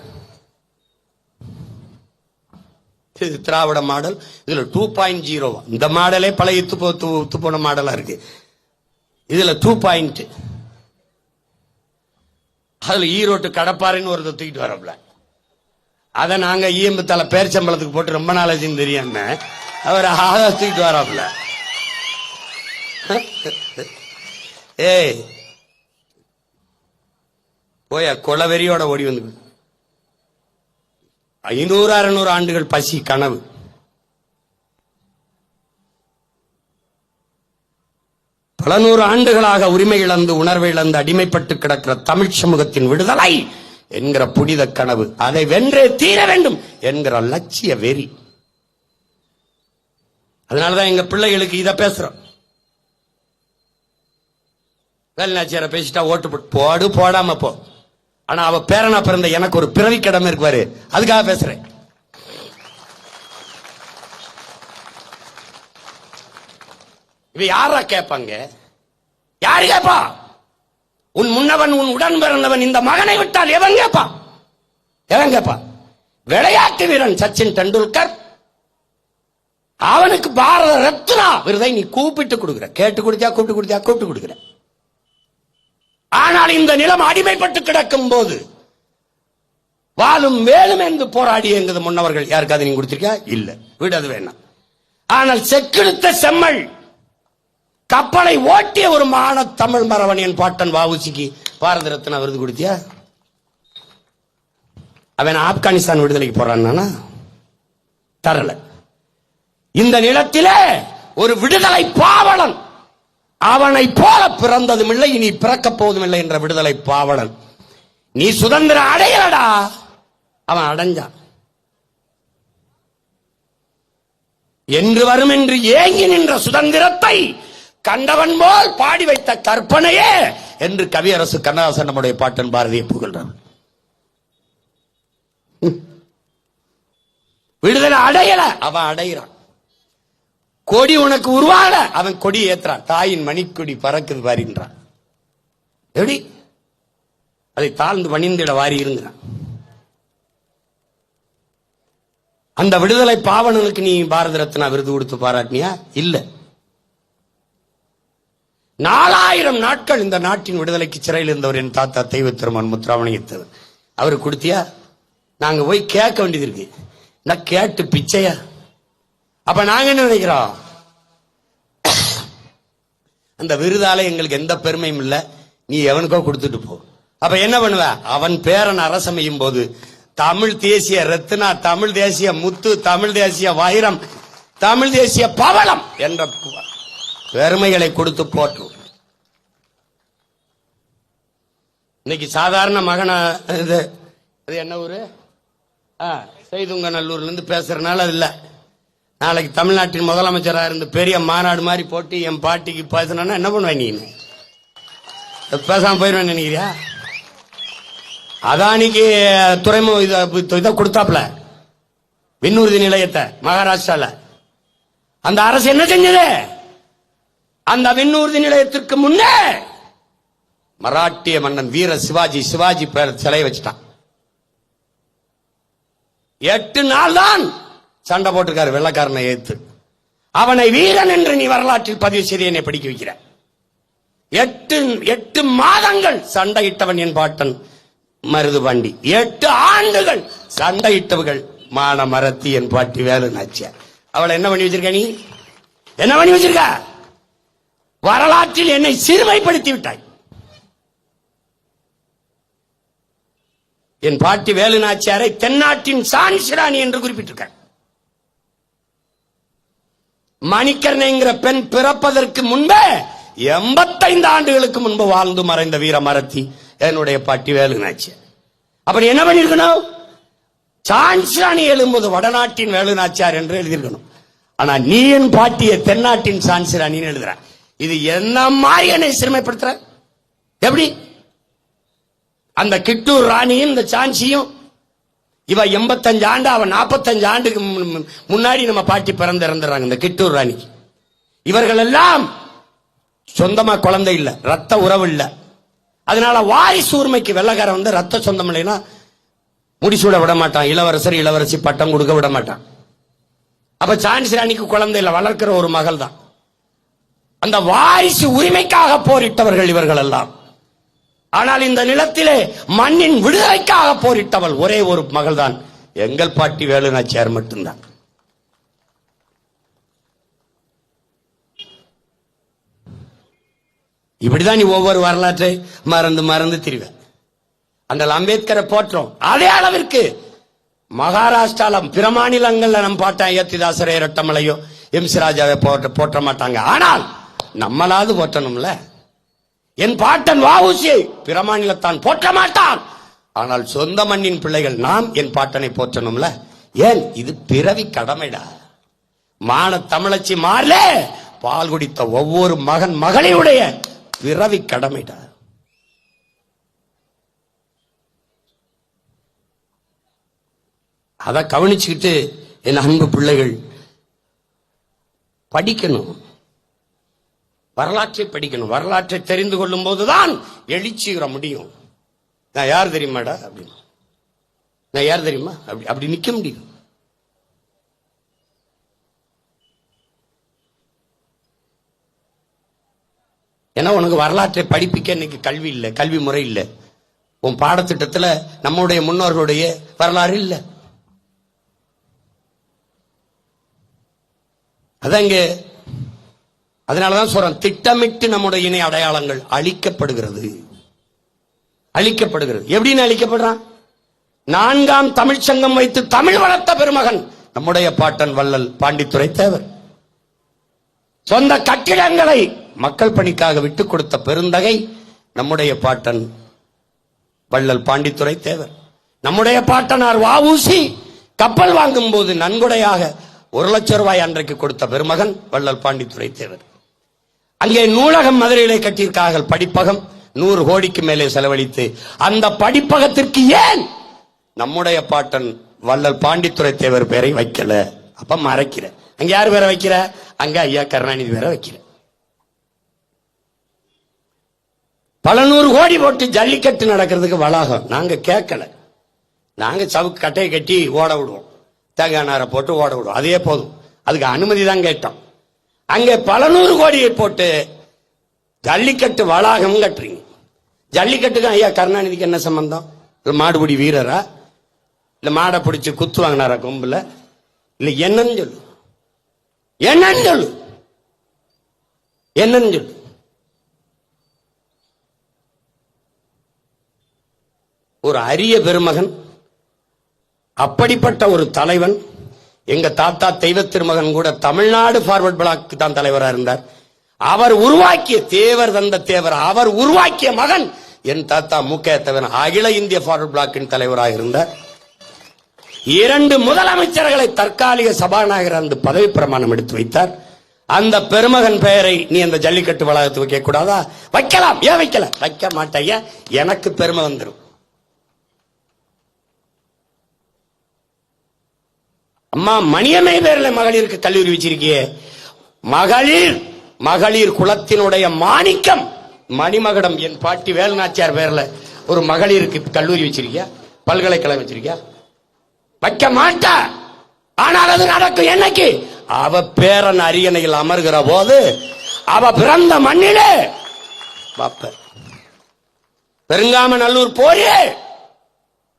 Speaker 1: இது திராவிட மாடல். இதுல 2.0 இந்த மாடலே பல இத்து போன மாடலா இருக்கு. இதுல 2. அதுல ஈரோட்டு கடப்பாறைன்னு ஒருத்தர் தூக்கிட்டு வரப்பல. அதை நாங்க ஈயம்பு தலை பேர்ச்சம்பளத்துக்கு போட்டு ரொம்ப நாளாச்சுன்னு தெரியாம அவர் தூக்கிட்டு வராப்ல. ஏய் போய கொலவெறியோட ஓடி வந்து 500-600 ஆண்டுகள் பசி கனவு. பல 100 ஆண்டுகளாக உரிமை இழந்து உணர்வை இழந்து அடிமைப்பட்டு கிடக்கிற தமிழ் சமூகத்தின் விடுதலை என்கிற புனித கனவு, அதை வென்றே தீர வேண்டும் என்கிற லட்சிய வெறி. அதனாலதான் எங்க பிள்ளைகளுக்கு இதை பேசுறோம். வேலுநாச்சியார பேசிட்டா ஓட்டு போடு, போடாம போ. ஆனா அவ பேரனா பிறந்த எனக்கு ஒரு பிறவி கடமை இருக்குவாரு, அதுக்காக பேசுறேன். இவ யாரா கேட்பாங்க? யாரு கேட்பா? உன் முன்னவன் உன் உடன் பிறந்தவன் இந்த மகனை விட்டால் எவன் கேட்பா? எவன் கேட்பா? விளையாட்டு வீரன் சச்சின் டெண்டுல்கர், அவனுக்கு பாரத ரத்னா விருதை நீ கூப்பிட்டு கொடுக்கிற, கேட்டு கொடுத்தியா, கூப்பிட்டு கொடுக்கிற. ஆனால் இந்த நிலம் அடிமைப்பட்டு கிடக்கும் போது வாழும் வேலும் என்று போராடி என்கிறது முன்னவர்கள் யாருக்காவது நீங்க கொடுத்திருக்கியா? இல்ல, வீடு அது வேணாம். ஆனால் செக்கெடுத்த செம்மல் கப்பலை ஓட்டிய ஒரு மான தமிழ் மரவணியன் பாட்டன் வஉசிக்கு பாரத ரத்னா விருது கொடுத்தியா? அவன் ஆப்கானிஸ்தான் விடுதலைக்கு போறான்னா தரல. இந்த நிலத்திலே ஒரு விடுதலை பாவலன், அவனை போல பிறந்ததும் இல்லை, இனி பிறக்க போவதும் இல்லை என்ற விடுதலை பாவலன். நீ சுதந்திரம் அடையலடா, அவன் அடைஞ்சான். என்று வரும் என்று ஏங்கி நின்ற சுதந்திரத்தை கண்டவன் போல் பாடி வைத்த கற்பனையே என்று கவியரசு கண்ணதாசன் நம்முடைய பாட்டன் பாரதியை புகழ்றான். விடுதலை அடையல, அவன் அடைகிறான். கொடி உனக்கு உருவாகல, அவன் கொடி ஏத்துறான். தாயின் மணிக்கொடி பறக்குது பாருன்றான். எப்படி அதை தாழ்ந்து பணிந்திட வாரி இருந்தான். அந்த விடுதலை பாவனனுக்கு நீ பாரத ரத்னா விருது கொடுத்து பாராட்டினியா? இல்ல. 4000 நாட்கள் இந்த நாட்டின் விடுதலைக்கு சிறையில் இருந்தவர் என் தாத்தா தெய்வ திருமன் முத்துராமலிங்கத்தேவர். அவருக்கு கொடுத்தியா? நாங்க போய் கேட்க வேண்டியது இருக்கு. நான் கேட்டு பிச்சையா? அப்ப நாங்க என்ன நினைக்கிறோம்? அந்த விருதால எங்களுக்கு எந்த பெருமையும் இல்ல, நீ எவனுக்கோ கொடுத்துட்டு போ. அப்ப என்ன பண்ணுவ? அவன் பேரன் அரசமையும் போது தமிழ் தேசிய ரத்னா, தமிழ் தேசிய முத்து, தமிழ் தேசிய வைரம், தமிழ் தேசிய பவளம் என்ற பெருமைகளை கொடுத்து போட்டு இன்னைக்கு சாதாரண மகன இது என்ன ஊரு? செய்துங்கநல்லூர்ல இருந்து பேசுறதுனால அது இல்ல. நாளைக்கு தமிழ்நாட்டின் முதலமைச்சராக இருந்து பெரிய மாநாடு மாதிரி போட்டு என் பாட்டிக்கு பேசணும்னா என்ன பண்ணுவேன்? நீ பேசாம போயிருவேன் நினைக்கிறியா? அதானிக்கு துறைமுக இதை கொடுத்தாப்ல விண்ணூர்தி நிலையத்தை மகாராஷ்டிரால. அந்த அரசு என்ன செஞ்சது? அந்த விண்ணூர்தி நிலையத்திற்கு முன்னே மராட்டிய மன்னன் வீர சிவாஜி பேர் சிலை வச்சுட்டான். 8 நாள் தான் சண்டை போட்டிருக்காரு வெள்ளக்காரனை ஏத்து. அவனை வீரன் என்று நீ வரலாற்றில் பதிவு செய்து என்னை படிக்க வைக்கிற. 8 மாதங்கள் சண்டையிட்டவன் என் பாட்டன் மருதுபாண்டி. 8 ஆண்டுகள் சண்டையிட்டவர்கள் மான மரத்தி என் பாட்டி வேலு நாச்சியார். அவளை என்ன பண்ணி வச்சிருக்க? நீ என்ன பண்ணி வச்சிருக்க? வரலாற்றில் என்னை சிறுமைப்படுத்தி விட்டாய். என் பாட்டி வேலு நாச்சியாரை தென்னாட்டின் சான்சிராணி என்று குறிப்பிட்டிருக்க. மணிக்கர்ணைங்கிற பெண் பிறப்பதற்கு முன்பே 85 ஆண்டுகளுக்கு முன்பு வாழ்ந்து மறைந்த வீர மரத்தி என்னுடைய பாட்டி வேலு நாச்சியார். அப்படி என்ன பண்ணிருக்கணும்? சான்சிராணி எழும்போது வடநாட்டின் வேலு நாச்சியார் என்று எழுதியிருக்கணும். ஆனா நீ என் பாட்டிய தென்னாட்டின் சான்சிராணின்னு எழுதுற. இது என்ன மாதிரி என்னை சிறுமைப்படுத்துற? எப்படி? அந்த கிட்டூர் ராணியும் இந்த சான்சியும் இவ 85 ஆண்டு, அவன் 45 ஆண்டுக்கு முன்னாடி நம்ம பாட்டி பிறந்து இறந்துறாங்க. இந்த கிட்டூர் ராணி இவர்கள் எல்லாம் சொந்தமா குழந்தை இல்ல, ரத்த உறவு இல்ல. அதனால வாரிசு உரிமைக்கு வெள்ளக்காரன் வந்து ரத்த சொந்தம் இல்லைன்னா முடிசூட விட மாட்டான். இளவரசர் இளவரசி பட்டம் கொடுக்க விட மாட்டான். அப்ப சான்சி ராணிக்கு குழந்தை இல்ல, வளர்க்கிற ஒரு மகள் தான். அந்த வாரிசு உரிமைக்காக போரிட்டவர்கள் இவர்கள் எல்லாம். ஆனால் இந்த நிலத்திலே மண்ணின் விடுதலைக்காக போரிட்டவள் ஒரே ஒரு மகள் தான் எங்கள் பாட்டி வேலு நாச்சியார் மட்டும்தான். இப்படிதான் நீ ஒவ்வொரு வரலாற்றை மறந்து மறந்து திரிவ. அந்த அம்பேத்கரை போற்றோம். அதே அளவிற்கு மகாராஷ்டிரால பிற மாநிலங்கள்ல நம் பாட்டன் ஏத்திதாசரே ரெட்டமலையோ எம்.சி. ராஜாவை போற்ற மாட்டாங்க. ஆனால் நம்மளாவது போற்றணும்ல. என் பாட்டன் வ.உ.சி. பிற மாநிலத்தான் போற்ற மாட்டான். ஆனால் சொந்த மண்ணின் பிள்ளைகள் நாம் என் பாட்டனை போற்றணும்ல. ஏன்? இது பிறவி கடமைடா. மான தமிழச்சி மாறல பால் குடித்த ஒவ்வொரு மகன் மகளினுடைய பிறவி கடமைடா. அத கவனிச்சுக்கிட்டு என் அன்பு பிள்ளைகள் படிக்கணும், வரலாற்றை படிக்கணும். வரலாற்றை தெரிந்து கொள்ளும் போதுதான் எழுச்சியுற முடியும். நான் யார் தெரியுமாடா அப்படின்னு, நான் யார் தெரியுமா அப்படி நிக்க முடியும். ஏன்னா உனக்கு வரலாற்றை படிப்பிக்க இன்னைக்கு கல்வி இல்லை, கல்வி முறை இல்லை. உன் பாடத்திட்டத்துல நம்முடைய முன்னோர்களுடைய வரலாறு இல்லை. அதான் இங்க அதனாலதான் சொல்றேன், திட்டமிட்டு நம்முடைய இணை அடையாளங்கள் அழிக்கப்படுகிறது. எப்படின்னு அழிக்கப்படுறான்? 4ஆம் தமிழ் சங்கம் வைத்து தமிழ் வளர்த்த பெருமகன் நம்முடைய பாட்டன் வள்ளல் பாண்டித்துரை தேவர். சொந்த கட்டிடங்களை மக்கள் பணிக்காக விட்டுக் கொடுத்த பெருந்தகை நம்முடைய பாட்டன் வள்ளல் பாண்டித்துரை தேவர். நம்முடைய பாட்டனார் வ.உ.சி. கப்பல் வாங்கும் போது நன்கொடையாக 1 லட்சம் ரூபாய் அன்றைக்கு கொடுத்த பெருமகன் வள்ளல் பாண்டித்துரை தேவர். அங்கே நூலகம் மதுரையிலே கட்டியிருக்கார்கள், படிப்பகம் 100 கோடிக்கு மேலே செலவழித்து. அந்த படிப்பகத்திற்கு ஏன் நம்முடைய பாட்டன் வள்ளல் பாண்டித்துரை தேவர் பேரை வைக்கல? அப்ப மறைக்கிற. அங்க யாரு பேரை வைக்கிற? அங்க ஐயா கருணாநிதி பேரை வைக்கிற. பல 100 கோடி போட்டு ஜல்லிக்கட்டு நடக்கிறதுக்கு வளாகம் நாங்க கேட்கல. நாங்க சவுக்கு கட்டையை கட்டி ஓட விடுவோம், தேங்காய் நாரை போட்டு ஓட விடுவோம், அதே போதும். அதுக்கு அனுமதி தான் கேட்டோம். அங்கே பல 100 கோடியை போட்டு ஜல்லிக்கட்டு வளாகம் கட்டுறீங்க. ஜல்லிக்கட்டுக்கு ஐயா கருணாநிதிக்கு என்ன சம்பந்தம்? மாடுபிடி வீரரா? இல்ல மாடை பிடிச்சு குத்து வாங்கினாரா கொம்புல? இல்ல என்னன்னு சொல்லு, என்னன்னு சொல்லு, என்னன்னு சொல்லு. ஒரு அரிய பெருமகன், அப்படிப்பட்ட ஒரு தலைவன். எங்க தாத்தா தெய்வ திருமகன் கூட தமிழ்நாடு ஃபார்வர்ட் பிளாக் தான் தலைவராக இருந்தார். அவர் உருவாக்கிய தேவர் தந்த தேவர், அவர் உருவாக்கிய மகன் என் தாத்தா முக்கிய தேவர் அகில இந்திய ஃபார்வர்ட் பிளாக்கின் தலைவராக இருந்தார். 2 முதலமைச்சர்களை தற்காலிக சபாநாயகர் அந்த பதவி பிரமாணம் எடுத்து வைத்தார். அந்த பெருமகன் பெயரை நீ அந்த ஜல்லிக்கட்டு வளாகத்துக்கு வைக்க கூடாதா? வைக்கலாம். ஏன் வைக்கல? வைக்க மாட்டேன், எனக்கு பெருமை வந்துடும். அம்மா மணியம்மை பேர்ல மகளிருக்கு கல்லூரி வச்சிருக்கியே. மகளிர் குலத்தினுடைய மாணிக்கம் மணிமகடம் என் பாட்டி வேலுநாச்சியார் பேர்ல ஒரு மகளிருக்கு கல்லூரி வச்சிருக்கியா? பல்கலைக்கழகம் வச்சிருக்கியா? வைக்க மாட்டா. ஆனால் அது நடக்கும். என்னைக்கு? அவ பேரன் அரியணையில் அமர்கிற போது, அவ பிறந்த மண்ணிலே பெருங்காம நல்லூர் போரே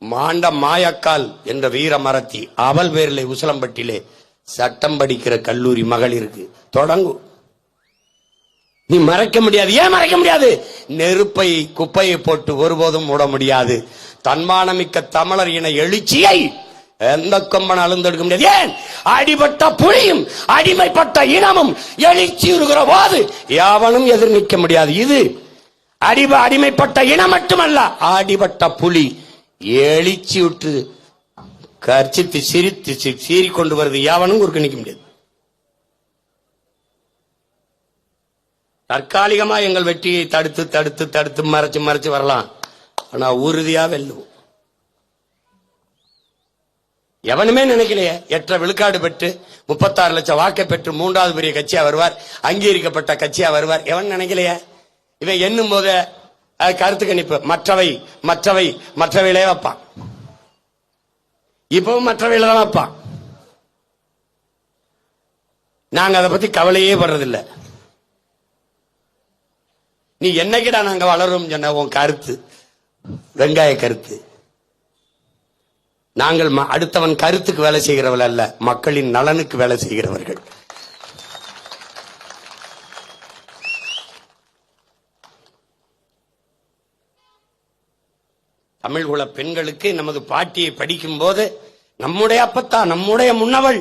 Speaker 1: மாண்ட மாயக்கால் என்ற வீர மரத்தி அவள் பேரிலே உசிலம்பட்டிலே சட்டம் படிக்கிற கல்லூரி மகளிருக்கு தொடங்கும். நீ மறைக்க முடியாது. ஏன் மறைக்க முடியாது? நெருப்பை குப்பையை போட்டு ஒருபோதும் மூட முடியாது. தன்மானமிக்க தமிழர் இன எழுச்சியை எந்த கொம்பன் அழுந்தெடுக்க முடியாது. ஏன்? அடிபட்ட புலியும் அடிமைப்பட்ட இனமும் எழுச்சி இருக்கிற போது யாவனும் எதிர் நிற்க முடியாது. இது அடிமைப்பட்ட இனம் மட்டுமல்ல, அடிபட்ட புலி எழுச்சி விட்டு கர்ச்சித்து சிரித்து சீறி கொண்டு வருது. யாவனும் குறுக்க நிற்க முடியாது. தற்காலிகமா எங்கள் வெற்றியை தடுத்து தடுத்து தடுத்து மறைச்சு மறைச்சு வரலாம். ஆனா உறுதியா வெல்லுவோம். எவனுமே நினைக்கலையே 8 விழுக்காடு பெற்று 36 லட்சம் வாக்கை பெற்று 3வது பெரிய கட்சியா வருவார், அங்கீகரிக்கப்பட்ட கட்சியா வருவார். எவன் நினைக்கலையே? இவன் எண்ணும் போது கருத்து கணிப்பு மற்றவையிலே வைப்பான். இப்பவும் மற்றவையில தான் வைப்பான். நாங்க அதை பத்தி கவலையே படுறதில்லை. நீ என்னைக்கிடா நாங்க வளரும் சொன்ன உன் கருத்து வெங்காய கருத்து. நாங்கள் அடுத்தவன் கருத்துக்கு வேலை செய்கிறவர்கள் அல்ல, மக்களின் நலனுக்கு வேலை செய்கிறவர்கள். தமிழ் குல பெண்களுக்கு நமது பாட்டியை படிக்கும் போது நம்முடைய அப்பத்தா நம்முடைய முன்னவள்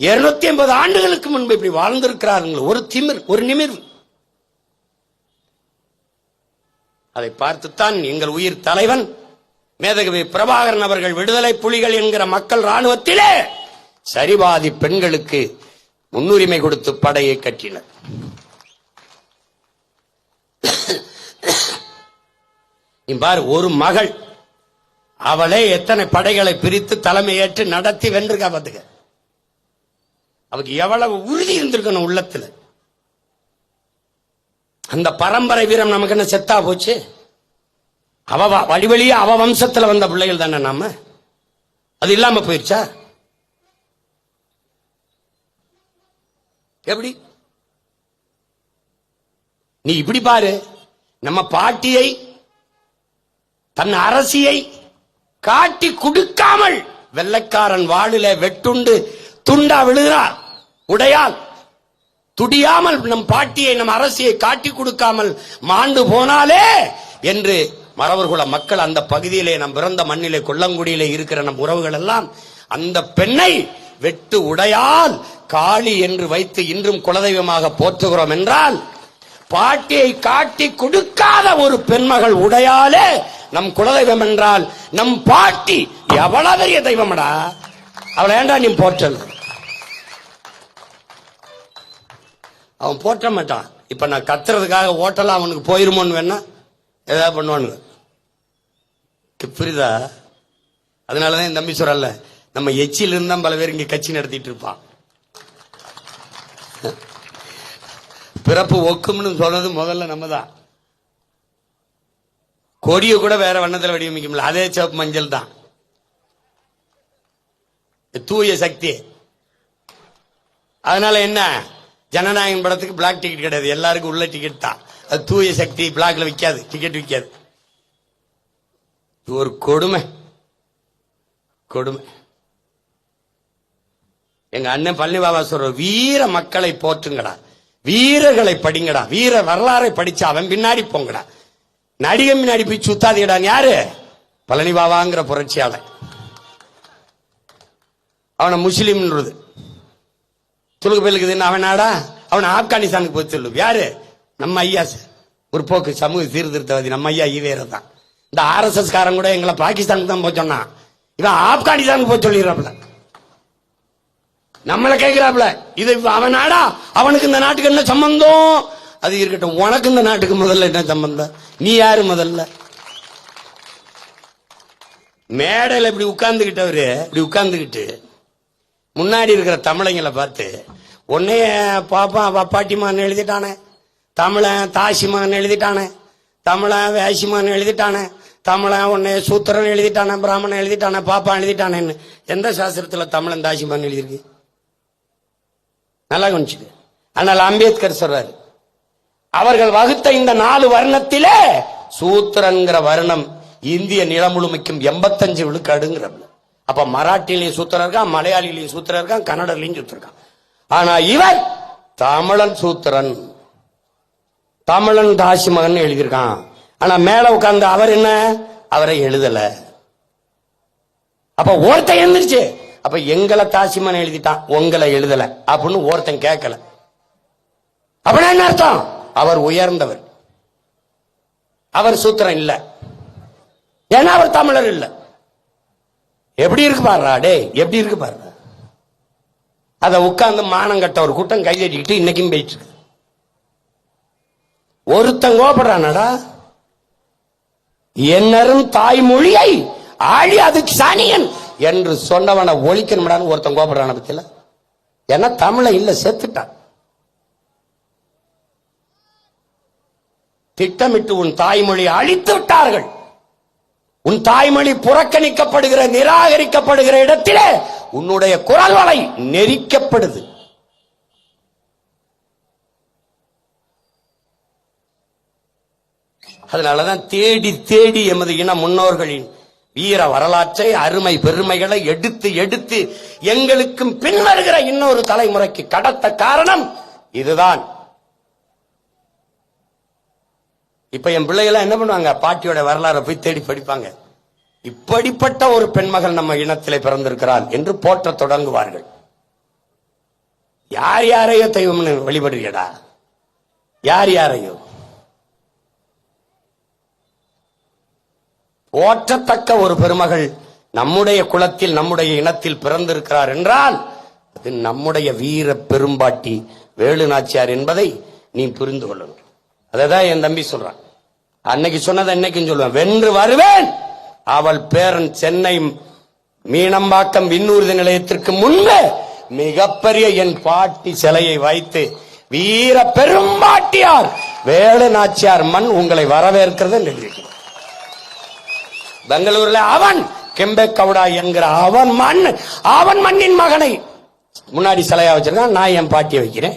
Speaker 1: 250 ஆண்டுகளுக்கு முன்பு இப்படி வாழ்ந்திருக்கிறார்கள். ஒரு திமிர், ஒரு நிமிர்வு. அதை பார்த்துத்தான் எங்கள் உயிர் தலைவன் மேதகவி பிரபாகரன் அவர்கள் விடுதலை புலிகள் என்கிற மக்கள் ராணுவத்திலே சரிபாதி பெண்களுக்கு முன்னுரிமை கொடுத்து படையை கட்டினர். பார், ஒரு மகள் அவளே எத்தனை படைகளை பிரித்து தலைமையேற்று நடத்தி வென்றிருக்கா பாத்துக்க. அவருக்கு எவ்வளவு உறுதி இருந்திருக்கணும் உள்ளத்துல. அந்த பரம்பரை வீரம் நமக்கு என்ன செத்தா போச்சு? அவ வழிவழியா அவ வம்சத்துல வந்த பிள்ளைகள் தானே நாம. அது இல்லாம போயிருச்சா? எப்படி? நீ இப்படி பாரு, நம்ம பாட்டியை தன் அரசியை காட்டி கொடுக்காமல் வெள்ளைக்காரன் வாளில வெட்டுண்டு துண்டா விழுகிறார். உடையால் துடியாமல் நம் பாட்டியை நம் அரசியை காட்டி கொடுக்காமல் மாண்டு போனாலே என்று மறவர்குல மக்கள் அந்த பகுதியிலே நம் பிறந்த மண்ணிலே கொல்லங்குடியிலே இருக்கிற நம் உறவுகள் எல்லாம் அந்த பெண்ணை வெட்டு உடையால் காளி என்று வைத்து இன்றும் குலதெய்வமாக போற்றுகிறோம் என்றால், பாட்டியை காட்டி கொடுக்காத ஒரு பெண்மகள் உடையாலே நம் குலதெய்வம் என்றால் நம் பாட்டி எவ்வளவு பெரிய தெய்வமடா. அவளை ஏண்டா நீ போற்றல்? அவன் போற்ற மாட்டான். இப்ப நான் கத்துறதுக்காக ஓட்டலாம் அவனுக்கு போயிருமோன்னு வேணா ஏதாவது பண்ணுவானுங்க. புரியுதா? அதனாலதான் என் தம்பி சொல்றல, நம்ம எச்சில் இருந்தா பல பேர் இங்க கட்சி நடத்திட்டு இருப்பான். பிறப்பு ஒக்கும்னு சொன்னது முதல்ல நம்ம தான். கொடியை கூட வேற வண்ணத்தில் வடிவமைக்க முடியல, அதே சிவப்பு மஞ்சள் தான். தூய சக்தி. அதனால என்ன, ஜனநாயகம் படத்துக்கு பிளாக் டிக்கெட் கிடையாது, எல்லாருக்கும் உள்ள டிக்கெட் தான். அது தூய சக்தி, பிளாக்ல விற்காது, டிக்கெட் விற்காது. ஒரு கொடுமை கொடுமை. எங்க அண்ணன் பழனி பாபா சொல்ற, வீர மக்களை போற்றுங்கடா, வீரர்களை படிங்கடா, வீர வரலாறை படிச்சு அவன் பின்னாடி போங்கடா, நடிகை பின்னாடி போய் சுத்தாதீடான். யாரு? பழனி பாபாங்கிற புரட்சியாளர். அவனை முஸ்லீம்ன்றது துலுக்கு பெருக்குதுன்னு அவன் நாடா, அவன் ஆப்கானிஸ்தானுக்கு போய் சொல்லு. யாரு? நம்ம ஐயா முற்போக்கு சமூக சீர்திருத்தவாதி நம்ம ஐயா ஈவேர தான். இந்த RSS காரன் கூட எங்களை பாகிஸ்தானுக்கு தான் போய் சொன்னான், இவன் ஆப்கானிஸ்தானுக்கு போய் சொல்லிடுறாப்ல. நம்மளை கேட்கிறாப்ல, இது அவன் நாடா, அவனுக்கு இந்த நாட்டுக்கு என்ன சம்பந்தம்? அது இருக்கட்டும், உனக்கு இந்த நாட்டுக்கு முதல்ல என்ன சம்பந்தம்? நீ யாரு முதல்ல? மேடையில் இப்படி உட்கார்ந்துகிட்டவரு, இப்படி உட்கார்ந்துகிட்டு முன்னாடி இருக்கிற தமிழங்களை பார்த்து, உன்னைய பாப்பா பாட்டிமான்னு எழுதிட்டானே, தமிழன் தாசிமான்னு எழுதிட்டானே, தமிழன் வேசிமான்னு எழுதிட்டானே, தமிழன் உன்னைய சூத்திரன் எழுதிட்டானே, பிராமணன் எழுதிட்டானே, பாப்பா எழுதிட்டானேன்னு எந்த சாஸ்திரத்துல தமிழன் தாசிமான்னு எழுதியிருக்கு? நல்லா கவனிச்சுது. ஆனால் அம்பேத்கர் சொல்றாரு, அவர்கள் வகுத்த இந்த 4 வர்ணத்திலே சூத்திரங்கிற வர்ணம் இந்திய நிலம் முழுமைக்கும் 85 விழுக்காடுங்கிற. அப்ப மராட்டிலையும் சூத்திரம் இருக்கான், மலையாளிலையும் சூத்திரம் இருக்கான், கன்னடலையும் சூத்திரம் இருக்கான். ஆனா இவர் தமிழன் சூத்திரன், தமிழன் தாசி மகன் எழுதியிருக்கான். ஆனா மேல உட்கார்ந்து அவர் என்ன, அவரை எழுதல. அப்ப ஒருத்தன் எழுந்திருச்சு, அப்ப எங்களை தாசிமன் எழுதிட்டான், உங்களை எழுதல அப்படின்னு ஒருத்தன் கேட்கல. அப்படின்னா என்ன அர்த்தம்? அவர் உயர்ந்தவர், அவர் சூத்திரன் இல்ல, ஏன்னா அவர் தமிழர் இல்ல. எப்படி இருக்கு பாருடா, டே எப்படி இருக்கு பாருடா. அத உட்கார்ந்து மானம் கட்ட ஒரு கூட்டம் கைதட்டிக்கிட்டு இன்னைக்கும் போயிட்டு இருக்கு. ஒருத்தன் கோபப்படுறானடா, என்னரும் தாய்மொழியை ஆழி அது சனியன் என்று சொன்னவனை ஒழிக்கணும்டான்னு ஒருத்தன் கோபப்படுறான பத்தியில. ஏன்னா தமிழ இல்ல, செத்துட்டான். திட்டமிட்டு உன் தாய்மொழி அழித்து விட்டார்கள். உன் தாய்மொழி புறக்கணிக்கப்படுகிற நிராகரிக்கப்படுகிற இடத்திலே உன்னுடைய குரல் வலை நெரிக்கப்படுது. அதனாலதான் தேடி தேடி எமது இன முன்னோர்களின் வீர வரலாற்றை, அருமை பெருமைகளை எடுத்து எடுத்து எங்களுக்கும் பின்வருகிற இன்னொரு தலைமுறைக்கு கடத்த காரணம் இதுதான். இப்ப என் பிள்ளைகள் என்ன பண்ணுவாங்க, பாட்டியோட வரலாறை போய் தேடி படிப்பாங்க. இப்படிப்பட்ட ஒரு பெண்மகள் நம்ம இனத்திலே பிறந்திருக்கிறாள் என்று போற்ற தொடங்குவார்கள். யார் யாரையோ தெய்வம் வழிபடுறியடா, யார் யாரையோ. போற்றத்தக்க ஒரு பெருமகள் நம்முடைய குலத்தில் நம்முடைய இனத்தில் பிறந்திருக்கிறார் என்றால் அது நம்முடைய வீர பெரும்பாட்டி வேலு நாச்சியார் என்பதை நீ புரிந்து கொள்ளணும். அதான் என் தம்பி சொல்றான். அன்னைக்கு சொன்னதை இன்னைக்கும் சொல்லுவேன், வென்று வருவேன். அவள் பேரன் சென்னை மீனம்பாக்கம் விண்ணூர்தி நிலையத்திற்கு முன்பு மிகப்பெரிய என் பாட்டி சிலையை வைத்து, வீர பெரும்பாட்டியார் வேலு நாச்சியார் மண் உங்களை வரவேற்கிறது எழுதியிருக்கிறார். பெங்களூர்ல அவன் கெம்பே கவுடா என்கிற அவன் மண், அவன் மண்ணின் மகனை முன்னாடி சிலையா வச்சிருக்கான். நான் என் பாட்டியை வைக்கிறேன்.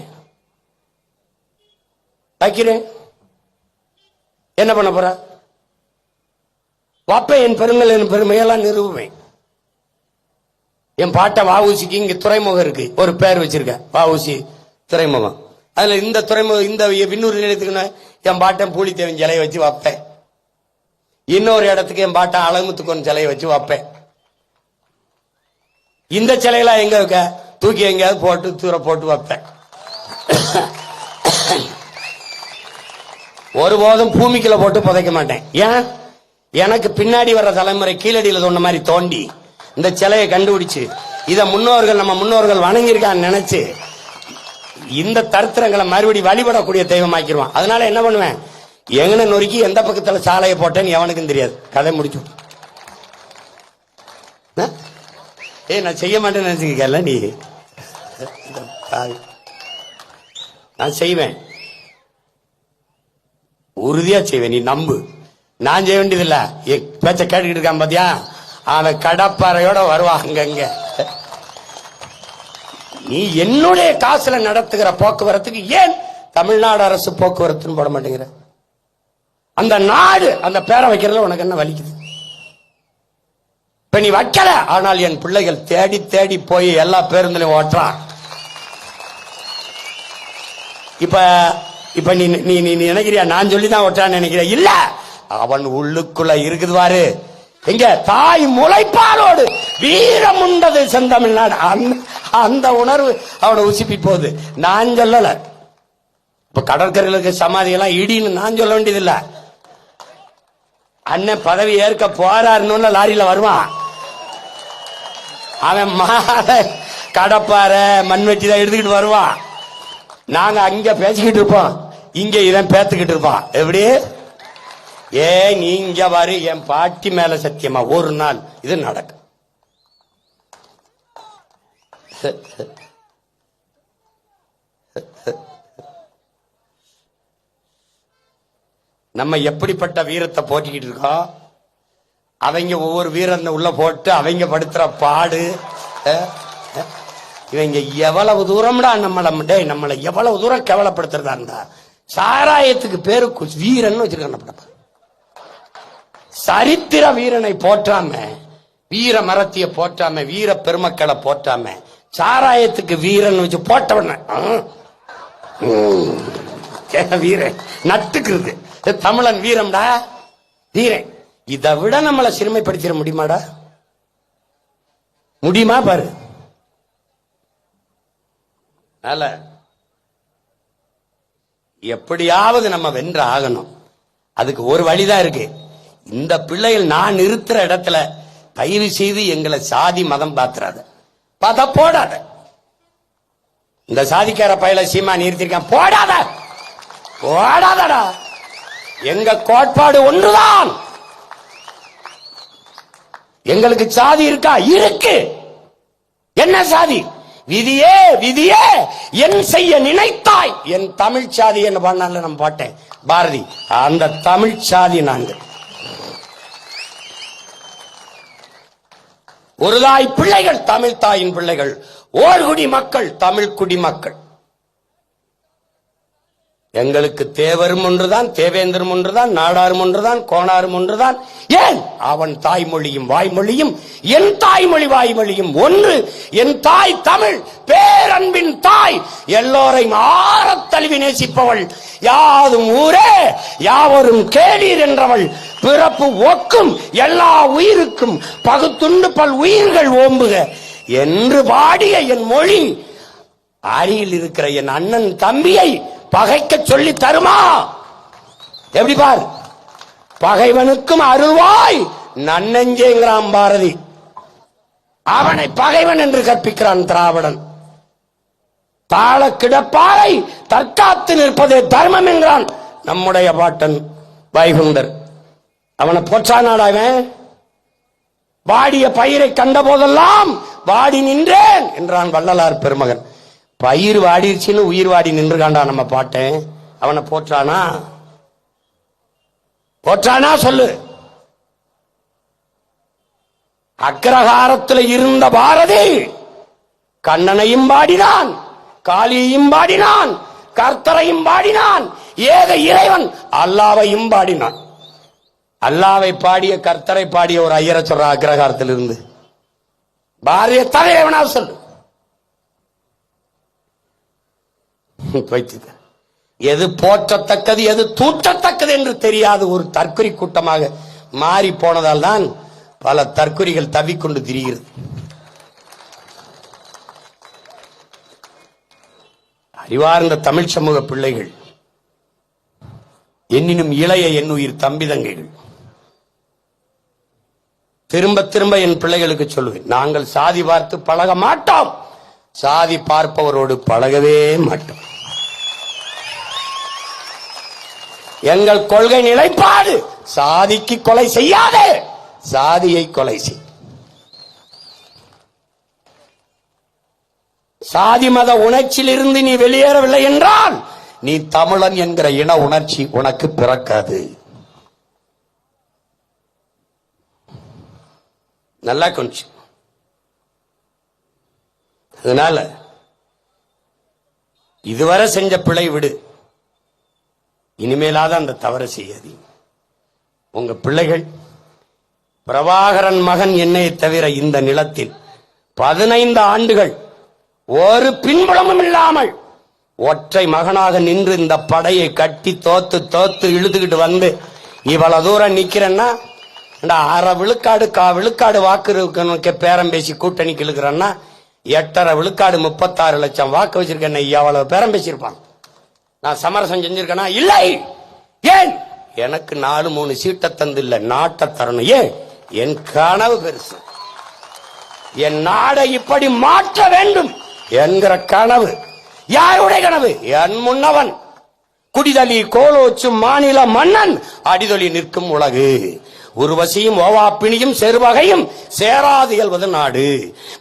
Speaker 1: என்ன பண்ண போற? வாப்ப என் பெருங்கள், என் பெருமையெல்லாம் நிறுவுவேன். என் பாட்ட வஉசிக்கு இங்க துறைமுகம் இருக்கு, ஒரு பேர் வச்சிருக்க வஉசி துறைமுகம். அதுல இந்த துறைமுகம், இந்த விண்ணூர் நிலையத்துக்கு என் பாட்டன் பூலித்தேவன் சிலையை வச்சு வைப்பேன். இன்னொரு இடத்துக்கு என் பாட்டன் அழகுமுத்துக்கொன் சிலையை வச்சு வைப்பேன். இந்த சிலையெல்லாம் எங்க வைக்க, தூக்கி எங்கேயாவது போட்டு தூர போட்டு வைப்பேன். ஒருபோதும் பூமிக்குள்ள போட்டு புதைக்க மாட்டேன். ஏன்? எனக்கு பின்னாடி வர்ற தலைமுறை கீழடியில சொன்ன மாதிரி தோண்டி இந்த சிலையை கண்டுபிடிச்சு இத முன்னோர்கள், நம்ம முன்னோர்கள் வணங்கியிருக்கான்னு நினைச்சு இந்த தரித்திரங்களை மறுபடி வழிபடக்கூடிய தெய்வமாக்கிடுவான். அதனால என்ன பண்ணுவேன், எங்கன நொறுக்கி எந்த பக்கத்துல சாலையை போட்டேன்னு எவனுக்கும் தெரியாது. கதை முடிச்சு நான் செய்ய மாட்டேன்னு நினைச்சுக்கல நீ. நான் செய்வேன், உறுதியா செய்வேன், நீ நம்பு. நான் செய்ய வேண்டியதில்ல, பேச்ச கேட்டுக்கிட்டு இருக்கான் பாத்தியா, அவன் கடப்பாறையோட வருவான் அங்கங்க. நீ என்னுடைய காசுல நடத்துகிற போக்குவரத்துக்கு ஏன் தமிழ்நாடு அரசு போக்குவரத்துன்னு போட மாட்டேங்கிற? அந்த நாடு அந்த பேரை வைக்கிறதுல உனக்கு என்ன வலிக்குது? இப்ப நீ வைக்கல, ஆனால் என் பிள்ளைகள் தேடி தேடி போய் எல்லா பேருந்துலையும் ஓட்டுறான். இப்ப இப்ப நீ நீ நீ நினைக்கிறியா நான் சொல்லிதான் ஓட்டுறான்னு நினைக்கிற? இல்ல, அவன் உள்ளுக்குள்ள இருக்குது பாரு, எங்க தாய் முளைப்பாலோடு வீரம் உண்டது செந்தமிழ்நாடு. அந்த உணர்வு அவனை உசுப்பி போகுது. நான் சொல்லல. இப்ப கடற்கரையில் இருக்க சமாதி எல்லாம் இடின்னு நான் சொல்ல வேண்டியதில்ல. அண்ணன் பதவி ஏற்க போறாருன்னு லாரியில வருவான். அவன் மாலை கடப்பாறை மண்வெட்டி தான் எடுத்துக்கிட்டு வருவான். நாங்க அங்க பேசிக்கிட்டு இருப்போம், இங்க இவன் பேத்துக்கிட்டு இருப்பான். எப்படி நீங்க பாரு, என் பாட்டி மேல சத்தியமா ஒரு நாள் இது நடக்கும். நம்ம எப்படிப்பட்ட வீரத்தை போட்டிக்கிட்டு இருக்கோம், அவங்க ஒவ்வொரு வீரனை உள்ள போட்டு அவங்க படுத்துற பாடு. இவங்க எவ்வளவு தூரம்டா நம்மளை எவ்வளவு தூரம் கேவலப்படுத்துறதா இருந்தா. சாராயத்துக்கு பேரு வீரன் வச்சிருக்க, சரித்திர வீரனை போற்றாம, வீர மரத்திய போற்றாம, வீர பெருமக்களை போற்றாம, சாராயத்துக்கு வீரன் வச்சு போட்டவன வீரன் நட்டுக்கிறது. தமிழன் வீரம்டா, வீரன். இதை விட நம்மளை சிறுமைப்படுத்திட முடியுமாடா? முடியுமா பாரு. எப்படியாவது நம்ம வென்று ஆகணும். அதுக்கு ஒரு வழிதான் இருக்கு. இந்த பிள்ளைகள் நான் நிறுத்துற இடத்துல தயவு செய்து எங்களை சாதி மதம் பாத்துறாத, பார்த்தா போடாத. இந்த சாதிக்கார பயில சீமா நிறுத்திருக்கான், போடாத போடாதடா. எங்க கோட்பாடு ஒன்றுதான். எங்களுக்கு சாதி இருக்கா? இருக்கு. என்ன சாதி? விதியே விதியே என் செய்ய நினைத்தாய் என் தமிழ் சாதி என்ன பண்ணால நம்ம பாட்டேன் பாரதி. அந்த தமிழ் சாதி நாங்கள். ஒரு தாய் பிள்ளைகள் தமிழ் தாயின் பிள்ளைகள், ஓர்குடி மக்கள் தமிழ் குடி மக்கள். எங்களுக்கு தேவரும் ஒன்றுதான், தேவேந்திரம் ஒன்றுதான், நாடாரும் ஒன்றுதான், கோணாரும் ஒன்றுதான். ஏன் அவன் தாய்மொழியும் வாய்மொழியும் என் தாய்மொழி வாய்மொழியும் ஒன்று. என் தாய் தமிழ், பேரன்பின் தாய், எல்லோரையும் ஆறத் தழுவி நேசிப்பவள், யாதும் ஊரே யாவரும் கேளீர் என்றவள், பிறப்பு ஒக்கும் எல்லா உயிருக்கும் பகுத்துண்டு பல் உயிர்கள் ஓம்புக என்று பாடிய என் மொழி அருகில் இருக்கிற என் அண்ணன் தம்பியை பகைக்க சொல்லி தருமா? எப்படி பார், பகைவனுக்கும் அருள்வாய் நன்னெஞ்சேங்கிறான் பாரதி. அவனை பகைவன் என்று கற்பிக்கிறான் திராவிடன். தாள கிடப்பாரை தற்காத்து நிற்பதே தர்மம் என்கிறான் நம்முடைய பாட்டன் வைகுண்டர். அவனை போற்றானாடாவன். வாடிய பயிரை கண்ட போதெல்லாம் வாடி நின்றேன் என்றான் வள்ளலார் பெருமகன். பயிர் வாடிருச்சுன்னு உயிர் வாடி நின்று காண்டா நம்ம பாட்டேன். அவனை போற்றானா? போற்றானா சொல்லு. அக்ரஹாரத்தில் இருந்த பாரதி கண்ணனையும் பாடினான், காளியையும் பாடினான், கர்த்தரையும் பாடினான், ஏக இறைவன் அல்லாவையும் பாடினான். அல்லாவை பாடிய கர்த்தரை பாடிய ஒரு ஐயரை சொல்ற அக்ரஹாரத்தில் இருந்து பாரதிய தலைவனா சொல்லு. எது போற்றத்தக்கது எது தூற்றத்தக்கது என்று தெரியாத ஒரு தற்கொலை கூட்டமாக மாறி போனதால் தான் பல தற்கொலைகள் தவிக்கொண்டு திரிகிறது. அறிவார்ந்த தமிழ் சமூக பிள்ளைகள், என்னினும் இளைய என்னுயிர் தம்பிதங்கைகள், திரும்ப திரும்ப என் பிள்ளைகளுக்கு சொல்லுவேன், நாங்கள் சாதி பார்த்து பழக மாட்டோம். சாதி பார்ப்பவரோடு பழகவே மாட்டோம். எங்கள் கொள்கை நிலைப்பாடு சாதிக்கு கொலை செய்யாதே, சாதியை கொலை செய். சாதி மத உணர்ச்சியிலிருந்து நீ வெளியேறவில்லை என்றால் நீ தமிழன் என்கிற இன உணர்ச்சி உனக்கு பிறக்காது. நல்லா கொஞ்சம். அதனால இதுவரை செஞ்ச பிழை விடு, இனிமேலாத அந்த தவறை செய்யாதீங்க. உங்க பிள்ளைகள் பிரபாகரன் மகன் என்னை தவிர இந்த நிலத்தில் 15 ஆண்டுகள் ஒரு பின்புலமும் இல்லாமல் ஒற்றை மகனாக நின்று இந்த படையை கட்டி தோத்து இழுத்துக்கிட்டு வந்து இவ்வளவு தூரம் நிக்கிறேன்னா, அரை விழுக்காடு விழுக்காடு வாக்கு பேரம் பேசி கூட்டணிக்கு இழுக்கிறேன்னா 8.5 விழுக்காடு 36 லட்சம் வாக்கு வச்சிருக்கேன். எவ்வளவு பேரம் பேசியிருப்பான். நான் சமரசம் செஞ்சிருக்கேனா? இல்லை. ஏன்? எனக்கு 4-3 சீட்டை தந்து இல்ல, நாட்டை தரணும். ஏன்? என் கனவு பெருசு. என் நாடை இப்படி மாற்ற வேண்டும் என்கிற கனவு. யாருடைய கனவு? என் முன்னவன் குடிதலி கோலோச்சும் மாநில மன்னன் அடிதொலி நிற்கும் உலகு. உருவசியும் ஓவாப்பிணியும் செருவகையும் சேராது இயல்வது நாடு.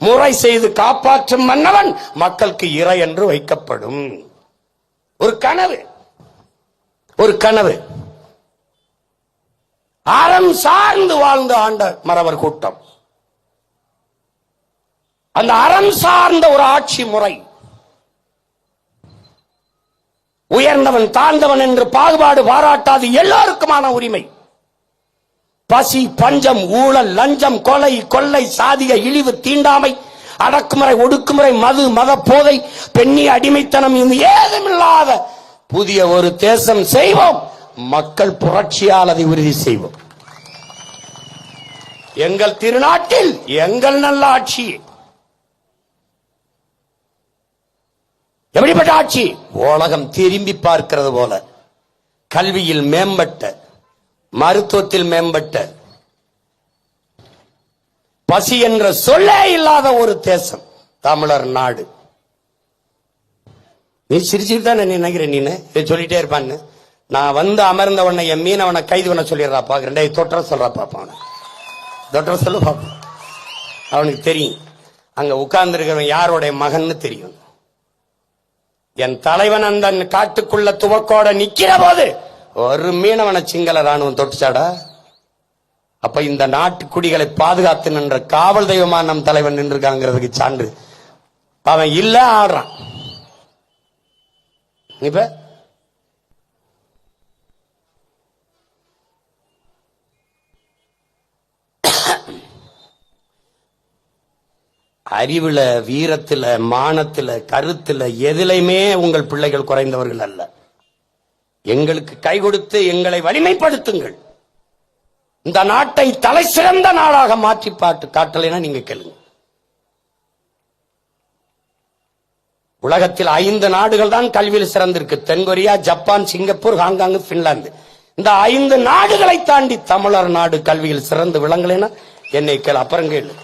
Speaker 1: முறை செய்து காப்பாற்றும் மன்னவன் மக்களுக்கு இறை என்று வைக்கப்படும். ஒரு கனவு, ஒரு கனவு. அறம் சார்ந்து வாழ்ந்து ஆண்ட மறவர் கூட்டம். அந்த அறம் சார்ந்த ஒரு ஆட்சி முறை. உயர்ந்தவன் தாழ்ந்தவன் என்று பாகுபாடு பாராட்டாது எல்லோருக்குமான உரிமை. பசி, பஞ்சம், ஊழல், லஞ்சம், கொலை, கொள்ளை, சாதிய இழிவு, தீண்டாமை, அடக்குமுறை, ஒடுக்குமுறை, மது, மத போதை, பெண்ணிய அடிமைத்தனம், இது ஏதுமில்லாத புதிய ஒரு தேசம் செய்வோம். மக்கள் புரட்சியால் அதை உறுதி செய்வோம். எங்கள் திருநாட்டில் எங்கள் நல்ல ஆட்சி. எப்படிப்பட்ட ஆட்சி? உலகம் திரும்பி பார்க்கிறது போல கல்வியில் மேம்பட்ட, மருத்துவத்தில் மேம்பட்ட, பசி என்ற சொல்லே இல்லாத ஒரு தேசம் தமிழர் நாடு. நீ சிரிச்சுட்டு தான் நினைக்கிறேன். நீ சொல்லிட்டே இருப்பான்னு. நான் வந்து அமர்ந்த உடனே என் மீனவனை கைது பண்ண சொல்லிடுறாப்பா, 2 தொற்ற சொல்றாப்பா. அவனை தொற்ற சொல்ல பாப்பா. அவனுக்கு தெரியும் அங்க உட்கார்ந்து இருக்கிறவன் யாரோடைய மகன்னு தெரியும். என் தலைவன் அந்த காட்டுக்குள்ள துவக்கோட நிக்கிற போது ஒரு மீனவன சிங்கள ராணுவம் தொட்டுச்சாடா? அப்ப இந்த நாட்டு குடிகளை பாதுகாத்து நின்ற காவல் தெய்வமா நம் தலைவன் நின்றுருக்காங்கிறதுக்கு சான்று. அவன் இல்ல ஆடுறான். இப்ப அறிவுல, வீரத்துல, மானத்துல, கருத்துல எதிலையுமே உங்கள் பிள்ளைகள் குறைந்தவர்கள் அல்ல. எங்களுக்கு கை கொடுத்து எங்களை வலிமைப்படுத்துங்கள். இந்த நாட்டை தலை சிறந்த நாடாக மாற்றி காட்டலைன்னா நீங்க கேளுங்க. உலகத்தில் 5 நாடுகள் தான் கல்வியில் சிறந்திருக்கு. தென்கொரியா, ஜப்பான், சிங்கப்பூர், ஹாங்காங், பின்லாந்து. இந்த 5 நாடுகளை தாண்டி தமிழர் நாடு கல்வியில் சிறந்து விளங்கலைன்னா என்னை கேள். அப்புறம் கேளு.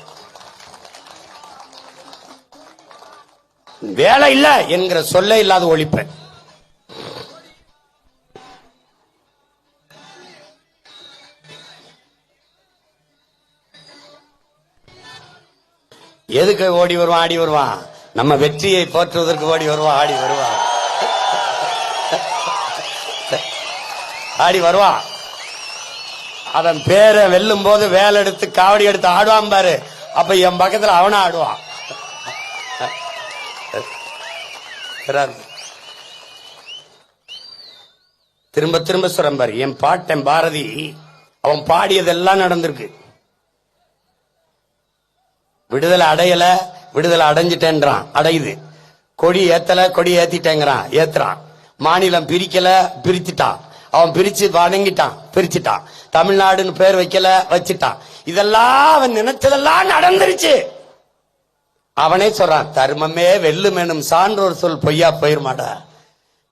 Speaker 1: வேலை இல்ல என்கிற சொல்ல இல்லாத ஒழிப்பேன். எதுக்கு ஓடி வருவான், ஆடி வருவான்? நம்ம வெற்றியை போற்றுவதற்கு ஓடி வருவான், ஆடி வருவான், ஆடி வருவான். அவன் பேரை வெல்லும் போது வேலை எடுத்து காவடி எடுத்து ஆடுவான் பாரு. அப்ப என் பக்கத்துல அவனா ஆடுவான். திரும்ப திரும்ப சொல்றேன் பாரு. என் பாட்டன் பாரதி அவன் பாடியதெல்லாம் நடந்திருக்கு. விடுதலை அடையல, விடுதலை அடைஞ்சிட்டேன்றான், அடையுது. கொடி ஏத்தல, கொடி ஏத்திட்டேங்கிறான், ஏத்துறான். மாநிலம் பிரிக்கல, பிரிச்சுட்டான். அவன் பிரிச்சு வணங்கிட்டான், பிரிச்சுட்டான். தமிழ்நாடுன்னு பேர் வைக்கல, வச்சுட்டான். இதெல்லாம் அவன் நினைச்சதெல்லாம் நடந்துருச்சு. அவனே சொல்றான், தர்மமே வெல்லும் எனும் சான்றோர் சொல் பொய்யா போயிருமாடா.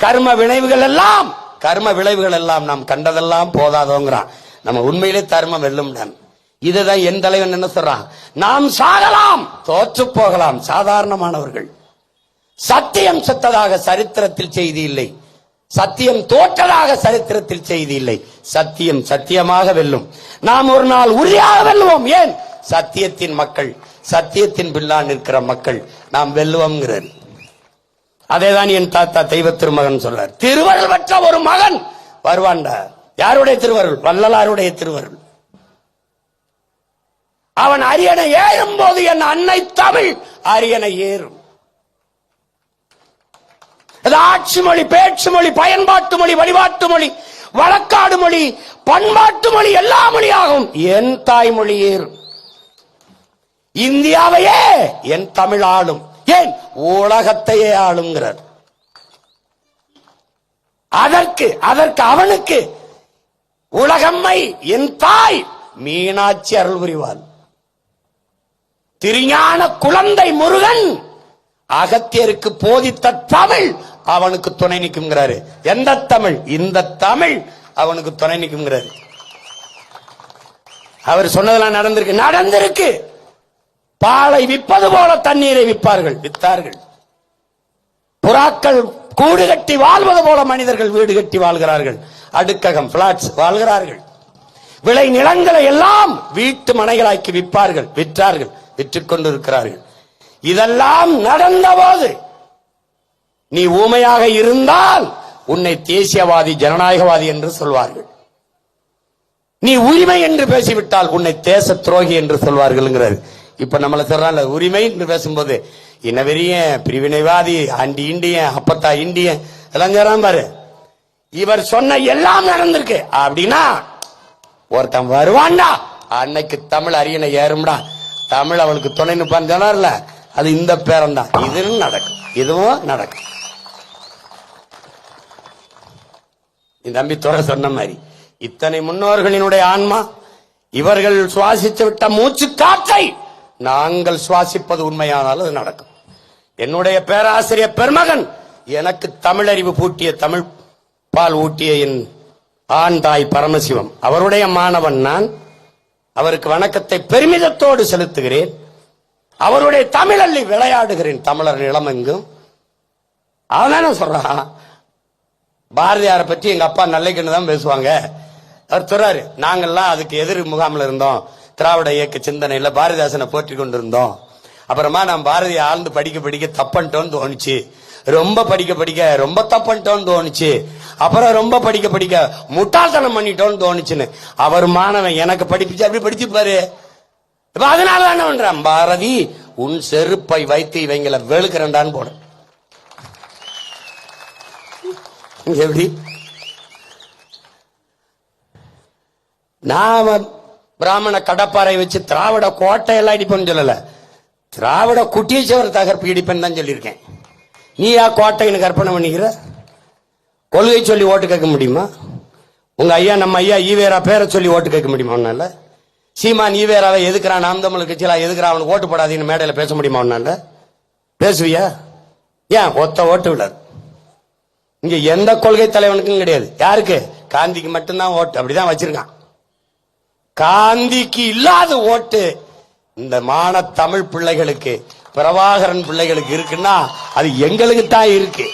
Speaker 1: கர்ம விளைவுகள் எல்லாம் நாம் கண்டதெல்லாம் போதாதோங்கிறான். நம்ம உண்மையிலே தர்மம் வெல்லும். இதுதான் என் தலைவன் என்ன சொல்றான், நாம் சாகலாம், தோற்று போகலாம், சாதாரணமானவர்கள். சத்தியம் செத்ததாக சரித்திரத்தில் செய்தி இல்லை, சத்தியம் தோற்றதாக சரித்திரத்தில் செய்தி இல்லை. சத்தியம் சத்தியமாக வெல்லும். நாம் ஒரு நாள் உறுதியாக வெல்லுவோம். ஏன்? சத்தியத்தின் மக்கள், சத்தியத்தின் பின்னால் நிற்கிற மக்கள் நாம் வெல்லுவோம்ங்கிறார். அதேதான் என் தாத்தா தெய்வ திருமகன் சொல்றார். திருவருள் பெற்ற ஒரு மகன் வருவான்டா. யாருடைய திருவருள்? வள்ளலாருடைய திருவருள். அவன் அரியணை ஏறும் போது என் அன்னை தமிழ் அரியணை ஏறும். ஆட்சி மொழி, பேச்சு மொழி, பயன்பாட்டு மொழி, வழிபாட்டு மொழி, வழக்காடு மொழி, பண்பாட்டு மொழி, எல்லா மொழியாகும் என் தாய்மொழி ஏறும். இந்தியாவையே என் தமிழ் ஆளும். ஏன்? உலகத்தையே ஆளுங்கிறார். அதற்கு அவனுக்கு உலகம்மை என் தாய் மீனாட்சி அருள் புரிவாள். திருஞான குழந்தை முருகன் அகத்தியருக்கு போதித்த தமிழ் அவனுக்கு துணை நிற்கும்ங்கிறாரு. எந்த தமிழ்? இந்த தமிழ் அவனுக்கு துணை நிற்கும்ங்கிறாரு. அவர் சொன்னதெல்லாம் நடந்திருக்கு. பாலை விற்பது போல தண்ணீரை வித்தார்கள். புறாக்கள் கூடு கட்டி வாழ்வது போல மனிதர்கள் வீடு கட்டி வாழ்கிறார்கள். அடுக்ககம் பிளாட்ஸ் வாழ்கிறார்கள். விளை நிலங்களை எல்லாம் வீட்டு மனைகளாக்கி விற்றார்கள், விற்றுக் கொண்டிருக்கிறார்கள். இதெல்லாம் நடந்த போது நீ ஊமையாக இருந்தால் உன்னை தேசியவாதி, ஜனநாயகவாதி என்று சொல்வார்கள். நீ உரிமை என்று பேசிவிட்டால் உன்னை தேச துரோகி என்று சொல்வார்கள். இப்ப நம்மள சொல்றாங்க உரிமை என்று பேசும்போது இனவெறிய, பிரிவினைவாதி, ஆண்டி இண்டியன், அப்பத்தா இண்டியன் எல்லாம் சொல்றான் பாரு. இவர் சொன்ன எல்லாம் நடந்திருக்கு அப்படின்னா ஒருத்தன் வருவான்டா, அன்னைக்கு தமிழ் அரியணை ஏறும்டா, தமிழ் அவளுக்கு துணை நிற்பான்னு சொன்னார்ல, அது இந்த பேரம் தான். இதுவும் நடக்கும், இதுவும் நடக்கும். தம்பி துறை சொன்ன மாதிரி இத்தனை முன்னோர்களினுடைய ஆன்மா இவர்கள் சுவாசித்து விட்ட மூச்சு காற்றை நாங்கள் சுவாசிப்பது உண்மையானால் அது நடக்கும். என்னுடைய பேராசிரியர் பெருமகன் எனக்கு தமிழறிவு பூட்டிய, தமிழ் பால் ஊட்டிய என் ஆண் தாய் பரமசிவம், அவருடைய மாணவன் நான். அவருக்கு வணக்கத்தை பெருமிதத்தோடு செலுத்துகிறேன். அவருடைய தமிழள்ளி விளையாடுகிறேன். தமிழர் நிலமெங்கும் அவன் சொல்றான், பாரதியாரை பற்றி எங்க அப்பா நல்லைக்குன்னு தான் பேசுவாங்க. அவர் சொல்றாரு, நாங்கள்லாம் அதுக்கு எதிர் முகாமில் இருந்தோம், திராவிட இயக்க சிந்தனையில பாரதிதாசனை போற்றி கொண்டிருந்தோம். அப்புறமா நான் பாரதியை ஆழ்ந்து படிக்க தப்பன்ட்டோன்னு தோணுச்சு, ரொம்ப படிக்க ரொம்ப தப்பன்ட்டோன்னு தோணுச்சு, அப்புறம் ரொம்ப படிக்க முட்டாள்தனம் பண்ணிட்டோன்னு தோணுச்சுன்னு அவர் மாணவன் எனக்கு படிப்பிச்சு அப்படி படிச்சுப்பாரு. இப்ப அதனால என்ன பண்றான், பாரதி உன் செருப்பை வைத்து இவங்களை வெளுக்கிறண்டான்னு போட. எப்படி நாம பிராமண கடப்பாறை வச்சு திராவிட கோட்டையெல்லாம் இடிப்பேன்னு சொல்லல, திராவிட குட்டீச்சவர் தகர்ப்பு இடிப்பேன்னு தான் சொல்லியிருக்கேன். நீ யா கோட்டைன்னு கற்பனை பண்ணிக்கிற? கொள்கை சொல்லி ஓட்டு கேட்க முடியுமா? உங்க ஐயா நம்ம ஐயா ஈவேரா பேரை சொல்லி ஓட்டு கேட்க முடியுமா? ஒன்னால சீமான் ஈவேராவை எதுக்குறான், நாம் தமிழ் கட்சியெல்லாம் எதுக்குறான், அவனுக்கு ஓட்டு போடாதீங்கன்னு மேடையில பேச முடியுமா? ஒன்னால பேசுவியா? ஏன் ஒத்த ஓட்டு விடாது. இங்க எந்த கொள்கை தலைவனுக்கும் கிடையாது. யாருக்கு? காந்திக்கு மட்டும்தான் ஓட்டு. அப்படிதான் வச்சிருக்கான். காந்திக்கு இல்லாத ஓட்டு இந்த மான தமிழ் பிள்ளைகளுக்கு, பிரபாகரன் பிள்ளைகளுக்கு இருக்குன்னா அது எங்களுக்கு தான் இருக்கு.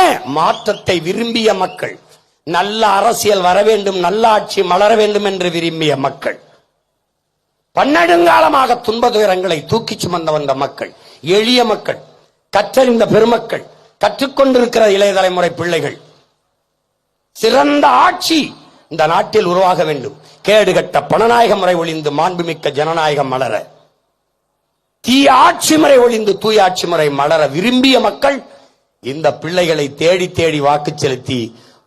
Speaker 1: ஏன்? மாற்றத்தை விரும்பிய மக்கள், நல்ல அரசியல் வர வேண்டும், நல்ல ஆட்சி மலர வேண்டும் என்று விரும்பிய மக்கள், பன்னெடுங்காலமாக துன்ப துயரங்களை தூக்கி சுமந்த வந்த மக்கள், எளிய மக்கள், கற்றறிந்த பெருமக்கள், கற்றுக்கொண்டிருக்கிற இளைய தலைமுறை பிள்ளைகள். சிறந்த ஆட்சி இந்த நாட்டில் உருவாக வேண்டும். கேடுகட்ட பணநாயக முறை ஒளிந்து மாண்புமிக்க ஜனநாயகம் மலர, தீய ஆட்சி முறை ஒளிந்து தூய ஆட்சி முறை மலர விரும்பிய மக்கள் இந்த பிள்ளைகளை தேடி தேடி வாக்கு செலுத்தி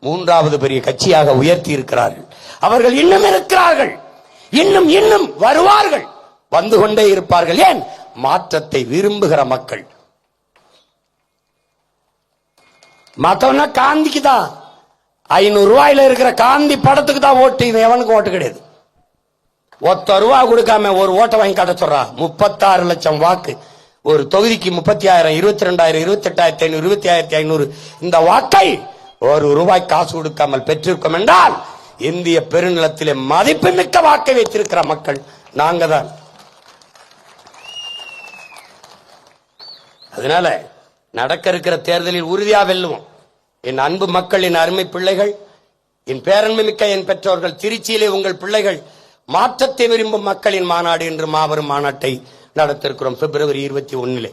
Speaker 1: மூன்றாவது பெரிய கட்சியாக உயர்த்தி இருக்கிறார்கள். அவர்கள் இன்னும் இருக்கிறார்கள், இன்னும் இன்னும் வருவார்கள், வந்து கொண்டே இருப்பார்கள். ஏன்? மாற்றத்தை விரும்புகிற மக்கள். மத்தவனா காந்திக்கு தான், 500 ரூபாயில இருக்கிற காந்தி படத்துக்கு தான் ஓட்டு. இவன் எவனுக்கு ஓட்டு கிடையாது. ₹1 கொடுக்காம ஒரு ஓட்டை வாங்கி காட்ட சொல்றா. 36 லட்சம் வாக்கு ஒரு தொகுதிக்கு, 30,000, 22,000, 28,500, 25,500 இந்த வாக்கை ₹1 காசு கொடுக்காமல் பெற்றிருக்கோம் என்றால் இந்திய பெருநிலத்திலே மதிப்புமிக்க வாக்கை வைத்திருக்கிற மக்கள் நாங்க தான். அதனால நடக்க இருக்கிற தேர்தலில் உறுதியா வெல்லுவோம். என் அன்பு மக்கள், என் அருமை பிள்ளைகள், என் பேரன்பு மிக்க என் பெற்றோர்கள், திருச்சியிலே உங்கள் பிள்ளைகள் மாற்றத்தை விரும்பும் மக்களின் மாநாடு என்று மாபெரும் மாநாட்டை நடத்திருக்கிறோம் February 21.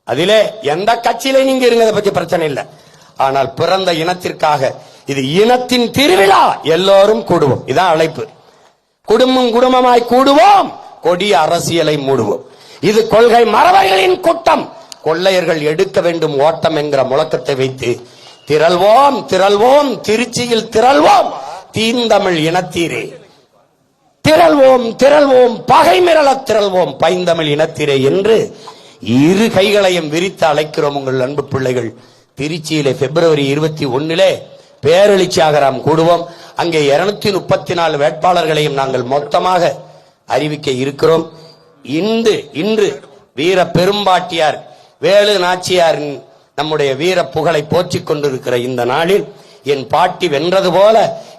Speaker 1: அதிலே எந்த கட்சியில நீங்க இருங்க, பத்தி பிரச்சனை இல்லை. ஆனால் பிறந்த இனத்திற்காக இது இனத்தின் திருவிழா, எல்லோரும் கூடுவோம். இதான் அழைப்பு. குடும்பம் குடும்பமாய் கூடுவோம், கொடிய அரசியலை மூடுவோம். இது கொள்கை மறவர்களின் கூட்டம், கொள்ளையர்கள் எடுக்க வேண்டும் ஓட்டம் என்கிற முழக்கத்தை வைத்து திரள்வோம் திரள்வோம், திருச்சியில் திரள்வோம், தீந்தமிழ் இனத்தீரே திரள்வோம் திரள்வோம், பகை மிரள திரள்வோம், பைந்தமிழ் இனத்தீரே என்று இரு கைகளையும் விரித்து அழைக்கிறோம். உங்கள் அன்பு பிள்ளைகள் திருச்சியிலே February 21 பேரெழுச்சியாக நாம் கூடுவோம். அங்கே 234 வேட்பாளர்களையும் நாங்கள் மொத்தமாக அறிவிக்க இருக்கிறோம். இன்று வீர பெரும்பாட்டியார் வேலு நாச்சியாரின் நம்முடைய வீர புகழை போற்றிக் கொண்டிருக்கிற இந்த நாளில் என் பாட்டி வென்றது போல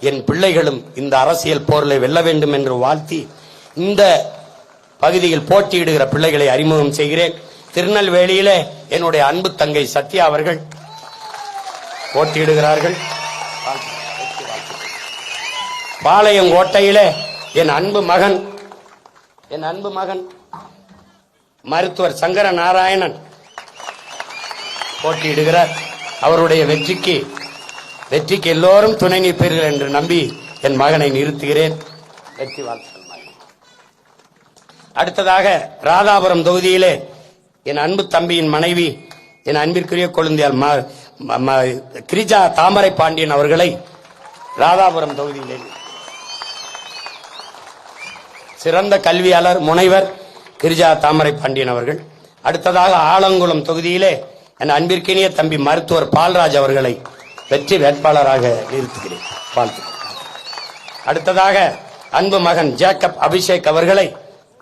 Speaker 1: என் பிள்ளைகளும் இந்த அரசியல் போரில் வெல்ல வேண்டும் என்று வாழ்த்தி இந்த பகுதியில் போட்டியிடுகிற பிள்ளைகளை அறிமுகம் செய்கிறேன். திருநெல்வேலியிலே என்னுடைய அன்பு தங்கை சத்யா அவர்கள் போட்டியிடுகிறார்கள். பாளையங்கோட்டையிலே என் அன்பு மகன் மருத்துவர் சங்கர நாராயணன் போட்டியிடுகிறார். அவருடைய வெற்றிக்கு எல்லோரும் துணை நிற்பீர்கள் என்று நம்பி என் மகனை நிறுத்துகிறேன். வெற்றி வாழ்த்துக்கள். அடுத்ததாக ராதாபுரம் தொகுதியிலே என் அன்பு தம்பியின் மனைவி, என் அன்பிற்குரிய கொழுந்தியால் கிரிஜா தாமரை பாண்டியன் அவர்களை ராதாபுரம் தொகுதியிலே சிறந்த கல்வியாளர் முனைவர் கிரிஜா தாமரை பாண்டியன் அவர்கள். அடுத்ததாக ஆலங்குளம் தொகுதியிலே என் அன்பிற்கினிய தம்பி மருத்துவர் பால்ராஜ் அவர்களை வெற்றி வேட்பாளராக நிறுத்துகிறேன். அடுத்ததாக அன்பு மகன் ஜேக்கப் அபிஷேக் அவர்களை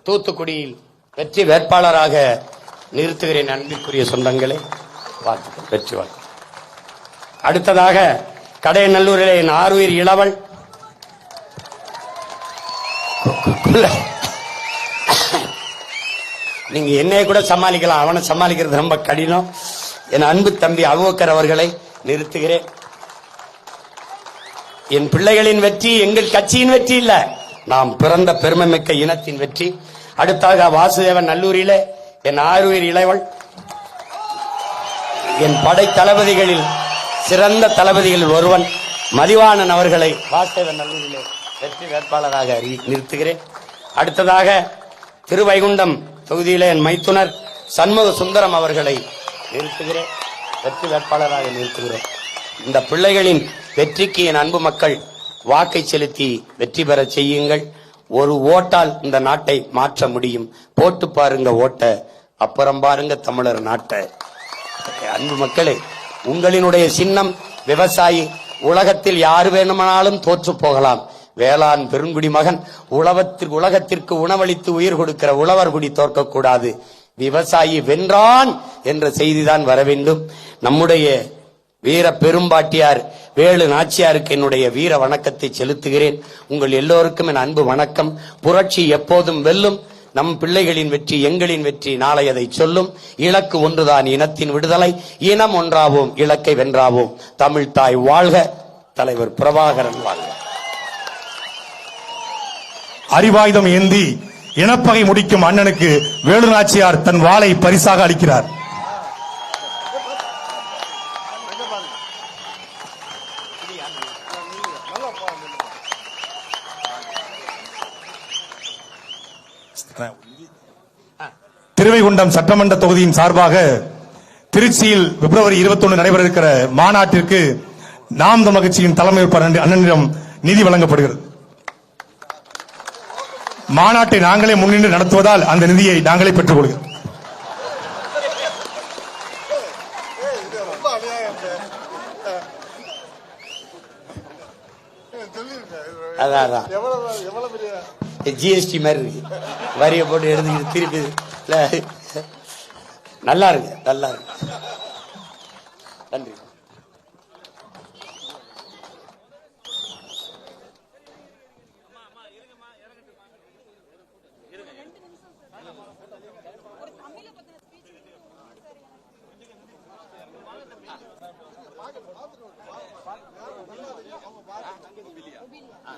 Speaker 1: தூத்துக்குடியில் வெற்றி வேட்பாளராக நிறுத்துகிறேன். அன்பிற்குரிய சொந்தங்களே, வாழ்த்துக்கள், வெற்றி வாழ்த்து. அடுத்ததாக கடையநல்லூரிலே என் ஆறுயிர் இளவல் நீங்க என்னைய கூட சமாளிக்கலாம், அவனை சமாளிக்கிறது ரொம்ப கடினம். என் அன்பு தம்பி அபூபக்கர் அவர்களை நிறுத்துகிறேன். என் பிள்ளைகளின் வெற்றி எங்கள் கட்சியின் வெற்றி இல்ல, நாம் பிறந்த பெருமை மிக்க இனத்தின் வெற்றி. அடுத்தாக வாசுதேவன் நல்லூரிலே என் ஆறுயிர் இளைவள், என் படை தளபதிகளில் சிறந்த தளபதிகளில் ஒருவன் மதிவாணன் அவர்களை வாசுதேவன் நல்லூரிலே வெற்றி வேட்பாளராக நிறுத்துகிறேன். அடுத்ததாக திருவைகுண்டம் தொகுதியிலே என் மைத்துனர் சண்முக சுந்தரம் அவர்களை நிறுத்துகிறேன், வெற்றி வேட்பாளராக நிறுத்துகிறேன். இந்த பிள்ளைகளின் வெற்றிக்கு என் அன்பு மக்கள் வாக்கை செலுத்தி வெற்றி பெற செய்யுங்கள். ஒரு ஓட்டால் இந்த நாட்டை மாற்ற முடியும். போட்டு பாருங்க ஓட்ட, அப்புறம் பாருங்க தமிழர் நாட்டை. அன்பு மக்களே, உங்களினுடைய சின்னம் விவசாயி. உலகத்தில் யாரு வேணுமானாலும் தோற்று போகலாம், வேளாண் பெருங்குடி மகன் உலகத்திற்கு உணவளித்து உயிர் கொடுக்கிற உழவர்குடி தோற்கக்கூடாது. விவசாயி வென்றான் என்ற செய்திதான் வர வேண்டும். நம்முடைய வீர பெரும்பாட்டியார் வேலு நாச்சியாருக்கு என்னுடைய வீர வணக்கத்தை செலுத்துகிறேன். உங்கள் எல்லோருக்கும் என் அன்பு வணக்கம். புரட்சி எப்போதும் வெல்லும். நம் பிள்ளைகளின் வெற்றி எங்களின் வெற்றி. நாளை அதை சொல்லும். இலக்கு ஒன்றுதான், இனத்தின் விடுதலை. இனம் ஒன்றாவோம், இலக்கை வென்றாவோம். தமிழ் தாய் வாழ்க, தலைவர் பிரபாகரன் வாழ்க.
Speaker 2: அறிவாயுதம் ஏந்தி இனப்பகை முடிக்கும் அண்ணனுக்கு வேலு நாச்சியார் தன் வாளை பரிசாக அளிக்கிறார். திருவைகுண்டம் சட்டமன்ற தொகுதியின் சார்பாக திருச்சியில் February 21 நடைபெற இருக்கிற மாநாட்டிற்கு நாம் தமிழர் கட்சியின் தலைமை அண்ணனிடம் நிதி வழங்கப்படுகிறது. மாநாட்டை நாங்களே முன்னின்று நடத்துவதால் அந்த நிதியை நாங்களே பெற்றுக் கொள்கிறோம்.
Speaker 1: ஜிஎஸ்டி மாதிரி இருக்கு, வரியை போட்டு எடுத்துக்கிட்டு திருப்பி நல்லா இருக்கு, நல்லா இருக்கு. நன்றி.
Speaker 3: ஆ.